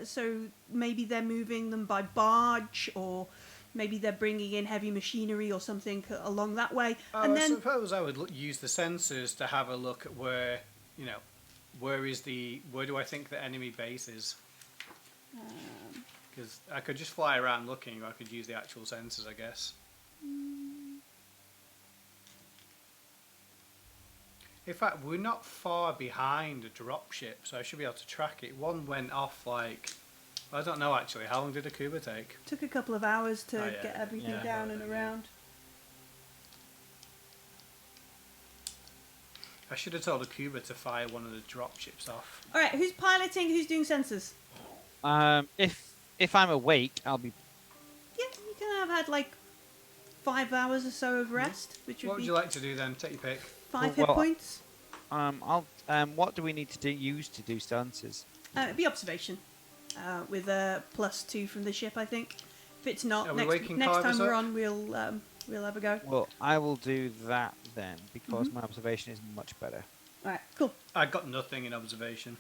So maybe they're moving them by barge, or maybe they're bringing in heavy machinery or something along that way.
I suppose I would use the sensors to have a look at where, where do I think the enemy base is? Because I could just fly around looking, or I could use the actual sensors, I guess. In fact, we're not far behind a dropship, so I should be able to track it. One went off I don't know actually. How long did Akuba take?
Took a couple of hours to get everything down and around.
I should have told Akuba to fire one of the dropships off.
All right, who's piloting? Who's doing sensors?
If I'm awake, I'll be.
Yeah, you can have had 5 hours or so of rest, which would
What would you like to do then? Take your pick.
5 hit points.
What do we need to use to do stances?
It'd be observation, with a +2 from the ship, I think. If it's not, next time we're on, we'll have a go.
Well, I will do that then, because my observation is much better.
All right, cool.
I got nothing in observation.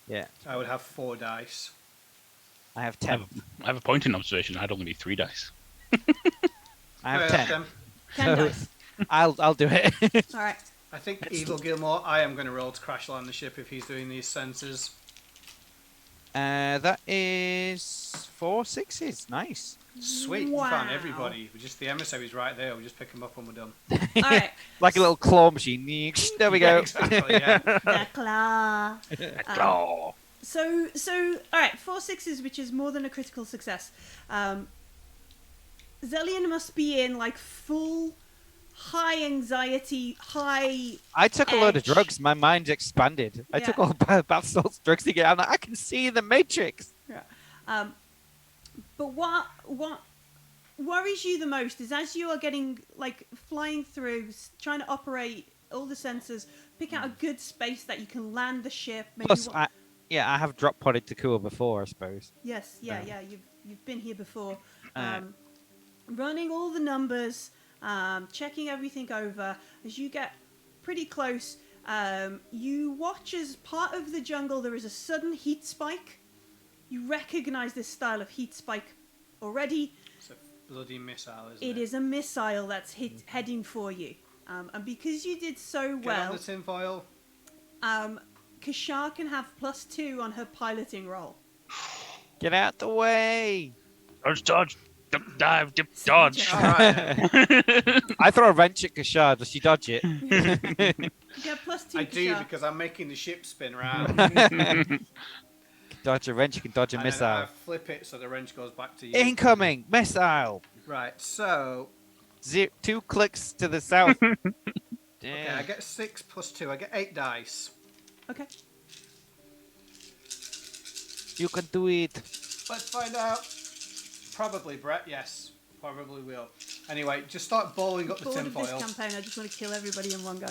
Yeah.
I would have 4 dice.
I have 10.
I have a point in observation. I'd only need 3 dice.
I have 10.
10 dice.
I'll do it.
All right.
I think Evil Gilmore, I am going to roll to crash land the ship if he's doing these sensors.
That is 4 6s. Nice.
Sweet,
Wow.
we found everybody. The emissary's right there. We'll just pick them up when we're done.
All right.
Like a little claw machine. There we go.
Yeah, exactly, yeah.
The claw.
Oh.
So, all right, 4 6s, which is more than a critical success. Zellion must be in full high anxiety, high.
I took a load of
edge.
drugs. My mind expanded. I took all bath salts, drugs to get out. I can see the Matrix.
Yeah. But what worries you the most is as you are getting flying through, trying to operate all the sensors, pick out a good space that you can land the ship. Maybe
Plus, I have drop podded to Kua before, I suppose.
Yes, yeah. You've been here before. Running all the numbers, checking everything over. As you get pretty close, you watch as part of the jungle there is a sudden heat spike. You recognise this style of heat spike already.
It's a bloody missile, isn't it?
It is a missile that's heading for you. And because you did so
Get
well,
on the tinfoil.
Kashar can have +2 on her piloting roll.
Get out the way!
Dodge, dive, dip, dodge.
All right.
I throw a wrench at Kashar. Does she dodge it?
You get +2,
I do
Kashar.
because I'm making the ship spin round.
Dodge a wrench, you can dodge a
And
missile.
then I flip it so the wrench goes back to you.
Incoming! Missile!
Right, so
2 clicks to the south. Damn.
okay, I get 6 + 2. I get 8 dice.
Okay.
You can do it.
Let's find out. Probably, Brett. Yes, probably will. Anyway, just start balling up the
Bored of this
tinfoil.
campaign, I just want to kill everybody in one go.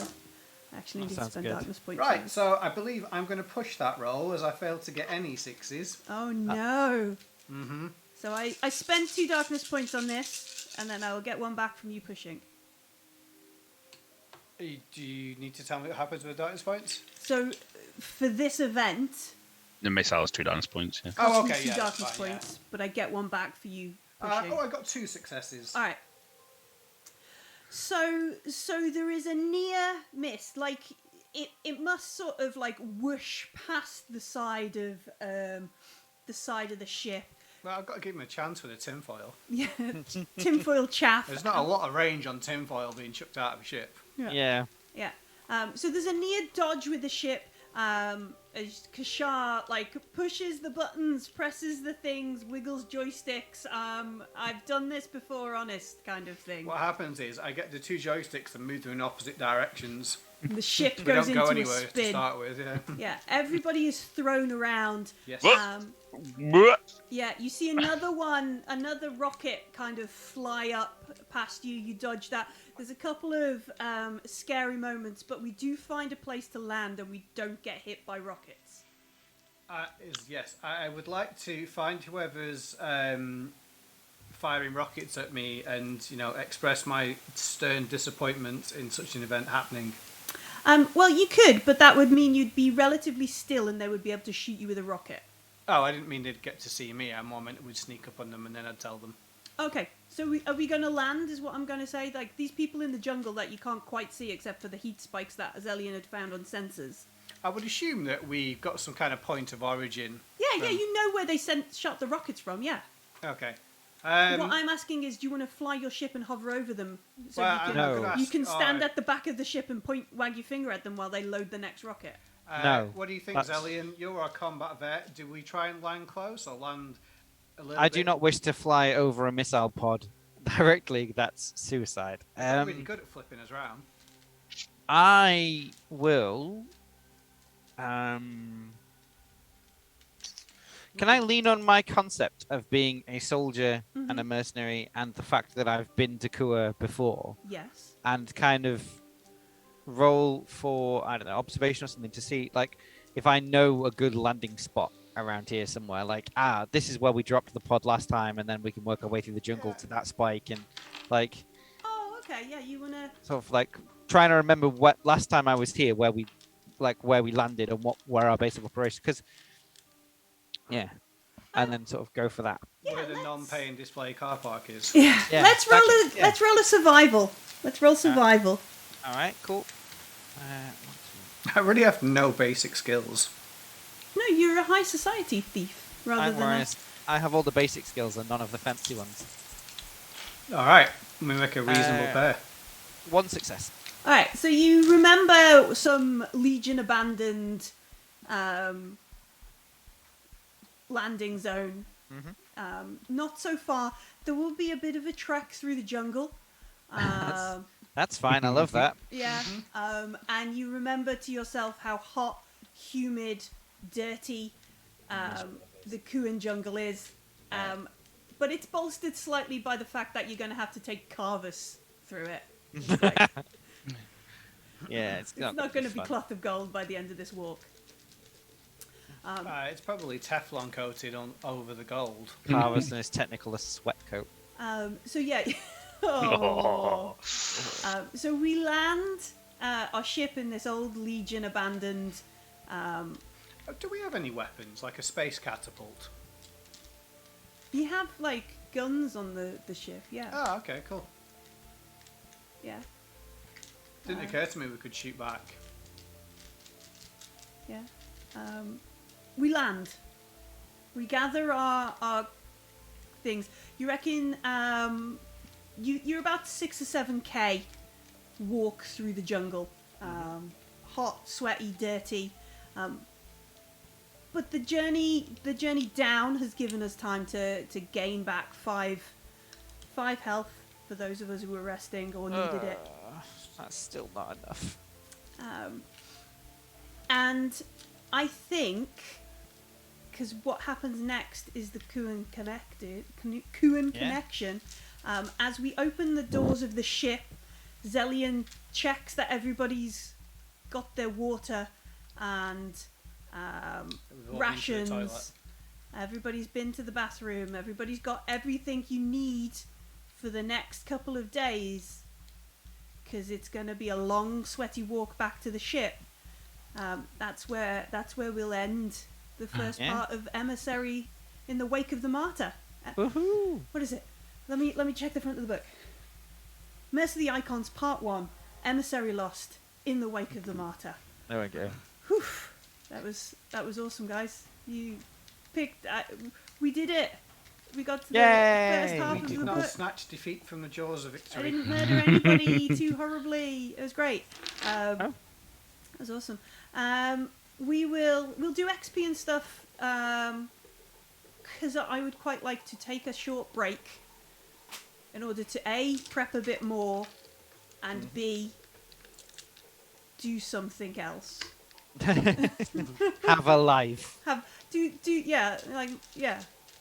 I actually need to
sounds
spend
good.
darkness points.
Right, so I believe I'm going to push that roll as I failed to get any 6s.
Oh no.
Mm-hmm.
So I spend 2 darkness points on this, and then I will get 1 back from you pushing.
Do you need to tell me what happens with darkness points?
So for this event,
The missile is 2 darkness points. Yeah.
Oh,
costs me
okay,
2
yeah, that's
darkness
fine,
points, but I get 1 back for you pushing.
I got 2 successes.
All right. So there is a near miss. It must sort of whoosh past the side of the ship.
Well, I've got to give him a chance with a tinfoil.
Yeah, tinfoil chaff.
There's not a lot of range on tinfoil being chucked out of a ship.
Yeah.
Yeah. So there's a near dodge with the ship. As Kashar pushes the buttons, presses the things, wiggles joysticks. I've done this before, honest kind of thing.
What happens is I get the 2 joysticks and move them in opposite directions.
And the ship
We
goes
don't go
into a
anywhere to
spin.
start with, yeah.
Yeah, everybody is thrown around.
Yes.
Yeah, you see another rocket kind of fly up past you. You dodge that. There's a couple of scary moments, but we do find a place to land and we don't get hit by rockets.
Yes, I would like to find whoever's firing rockets at me and, express my stern disappointment in such an event happening.
Well, you could, but that would mean you'd be relatively still and they would be able to shoot you with a rocket.
Oh, I didn't mean they'd get to see me. I more meant we'd sneak up on them and then I'd tell them.
Okay, so are we going to land, is what I'm going to say? Like, these people in the jungle that you can't quite see except for the heat spikes that Azelian had found on sensors.
I would assume that we got some kind of point of origin.
Yeah, you know where they shot the rockets from, yeah.
Okay.
What I'm asking is, do you want to fly your ship and hover over them? So
Well,
you
I'm
can,
not gonna
you
ask-
can stand
oh,
at the back of the ship and wag your finger at them while they load the next rocket.
No,
What do you think,
that's-
Zelian? You're a combat vet. Do we try and land close or land a little
I
bit?
do not wish to fly over a missile pod directly. That's suicide.
You're really good at flipping us around.
I will. Can I lean on my concept of being a soldier and a mercenary, and the fact that I've been to Kua before,
Yes.
and kind of roll for, I don't know, observation or something to see, like, if I know a good landing spot around here somewhere, like, this is where we dropped the pod last time, and then we can work our way through the jungle to that spike, and like,
Oh, okay, yeah, you want to...
sort of like trying to remember what last time I was here, where we landed and where our base of operations, because yeah, and then sort of go for that.
Where the non-paying display car park is.
Yeah,
Yeah,
let's roll
exactly,
let's roll a survival. Let's roll survival.
All right, cool.
I really have no basic skills.
No, you're a high society thief rather
I'm
than a...
honest, I have all the basic skills and none of the fancy ones.
All right, we make a reasonable pair.
One success.
All right, so you remember some Legion abandoned landing zone. Not so far. There will be a bit of a trek through the jungle.
That's fine. I love that.
Yeah. And you remember to yourself how hot, humid, dirty the Kuan jungle is. But it's bolstered slightly by the fact that you're going to have to take Carvus through it. Like,
Yeah, it's
it's not going to be cloth of gold by the end of this walk.
It's probably Teflon coated on over the gold.
Carvus and his technical a sweat coat.
So yeah. Oh. So we land our ship in this old Legion abandoned.
Do we have any weapons, like a space catapult?
You have like guns on the ship, yeah.
Oh, okay, cool.
Yeah.
Didn't occur to me we could shoot back.
Yeah. We land. We gather our things. You reckon you're about 6 or 7k walk through the jungle. Hot, sweaty, dirty. But the journey down has given us time to gain back 5 health for those of us who were resting or needed it.
That's still not enough.
And I think, because what happens next is the Kuan connection. As we open the doors of the ship, Zelian checks that everybody's got their water and
We've all been to the toilet.
rations. Everybody's been to the bathroom. Everybody's got everything you need for the next couple of days, because it's going to be a long, sweaty walk back to the ship. That's where we'll end the first part of Emissary in the wake of the martyr.
Woohoo!
What is it? Let me check the front of the book. Mercy of the Icons, Part 1. Emissary lost in the wake of the martyr.
There we go.
Whew. That was awesome, guys. You picked. We did it. We got to the first half
We
of
did
the
not
book.
snatch defeat from the jaws of
I
victory.
didn't murder anybody too horribly. It was great. That was awesome. We'll do XP and stuff because I would quite like to take a short break in order to A, prep a bit more, and B, do something else.
Have a life.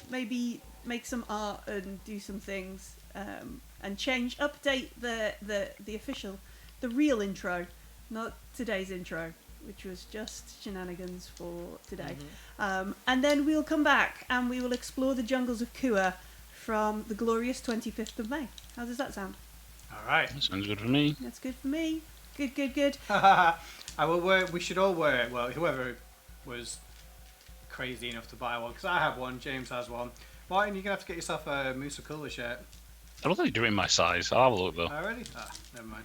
Maybe make some art and do some things and update the official, the real intro, not today's intro, which was just shenanigans for today. And then we'll come back and we will explore the jungles of Kua from the glorious 25th of May. How does that sound?
All right.
That sounds good for me.
That's good for me. Good.
I will wear. We should all wear. Well, whoever was crazy enough to buy one, because I have one, James has one. Martin, you're going to have to get yourself a Musakula shirt.
I don't think they do it in my size. I'll have a look though.
Already? Ah, never mind.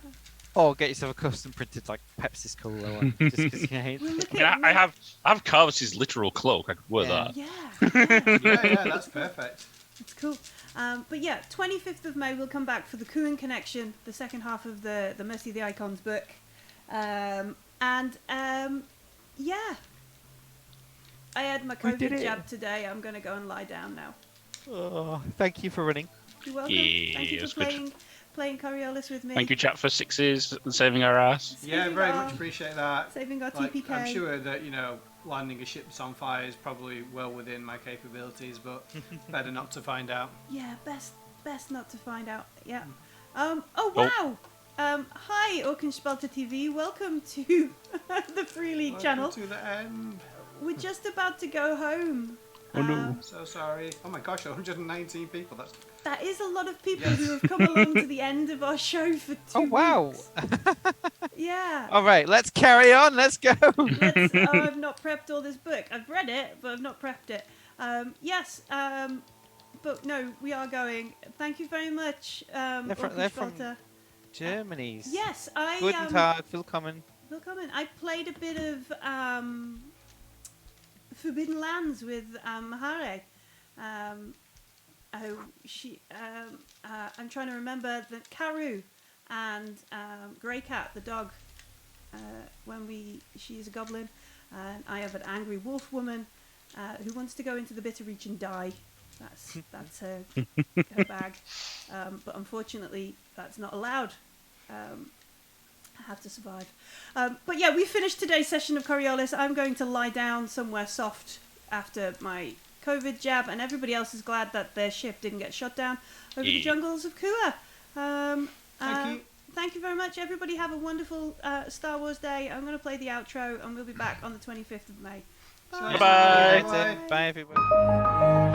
Or get yourself a custom printed like Pepsi's cooler one, just because you hate
Well,
it.
look
I mean, I have Carvis's literal cloak. I could wear
Yeah.
that.
Yeah.
Yeah, that's perfect.
It's cool. But yeah, 25th of May we'll come back for the Kuan Connection, the second half of the Mercy of the Icons book. Yeah. I had my
We did
COVID
it.
jab today. I'm going to go and lie down now.
Oh, thank you for running.
You're welcome.
Yeah,
Thank you
it's
for
good.
playing Coriolis with me.
Thank you, chat, for sixes and saving our ass.
Yeah,
Saving
very
our-
much appreciate that.
Saving our
Like,
TPK.
I'm sure that, landing a ship that's on fire is probably well within my capabilities, but better not to find out.
Yeah, best not to find out. Yeah. Oh wow. Hi, Orkenspalter TV. Welcome to the Free League channel.
Welcome to the end.
We're just about to go home.
Oh, no.
Um,
So sorry. Oh my gosh, 119 people. That's
That is a lot of people who have come along to the end of our show for 2
Oh wow!
weeks. Yeah.
All right, let's carry on. Let's go.
I've not prepped all this book. I've read it, but I've not prepped it. Yes. But no, we are going. Thank you very much,
They're from
Orkenspalter.
Germany's.
Yes, I
Guten Tag, willkommen.
Willkommen. I played a bit of Forbidden Lands with Mahare. I'm trying to remember that Karu and Grey Cat, the dog. She's a goblin, and I have an angry wolf woman who wants to go into the bitter reach and die. That's her bag, but unfortunately that's not allowed. I have to survive. But yeah, we finished today's session of Coriolis. I'm going to lie down somewhere soft after my COVID jab, and everybody else is glad that their ship didn't get shot down over the jungles of Kua.
Thank you.
Thank you very much, everybody. Have a wonderful Star Wars day. I'm going to play the outro, and we'll be back on the 25th of May.
Bye.
Bye-bye.
Bye, everyone.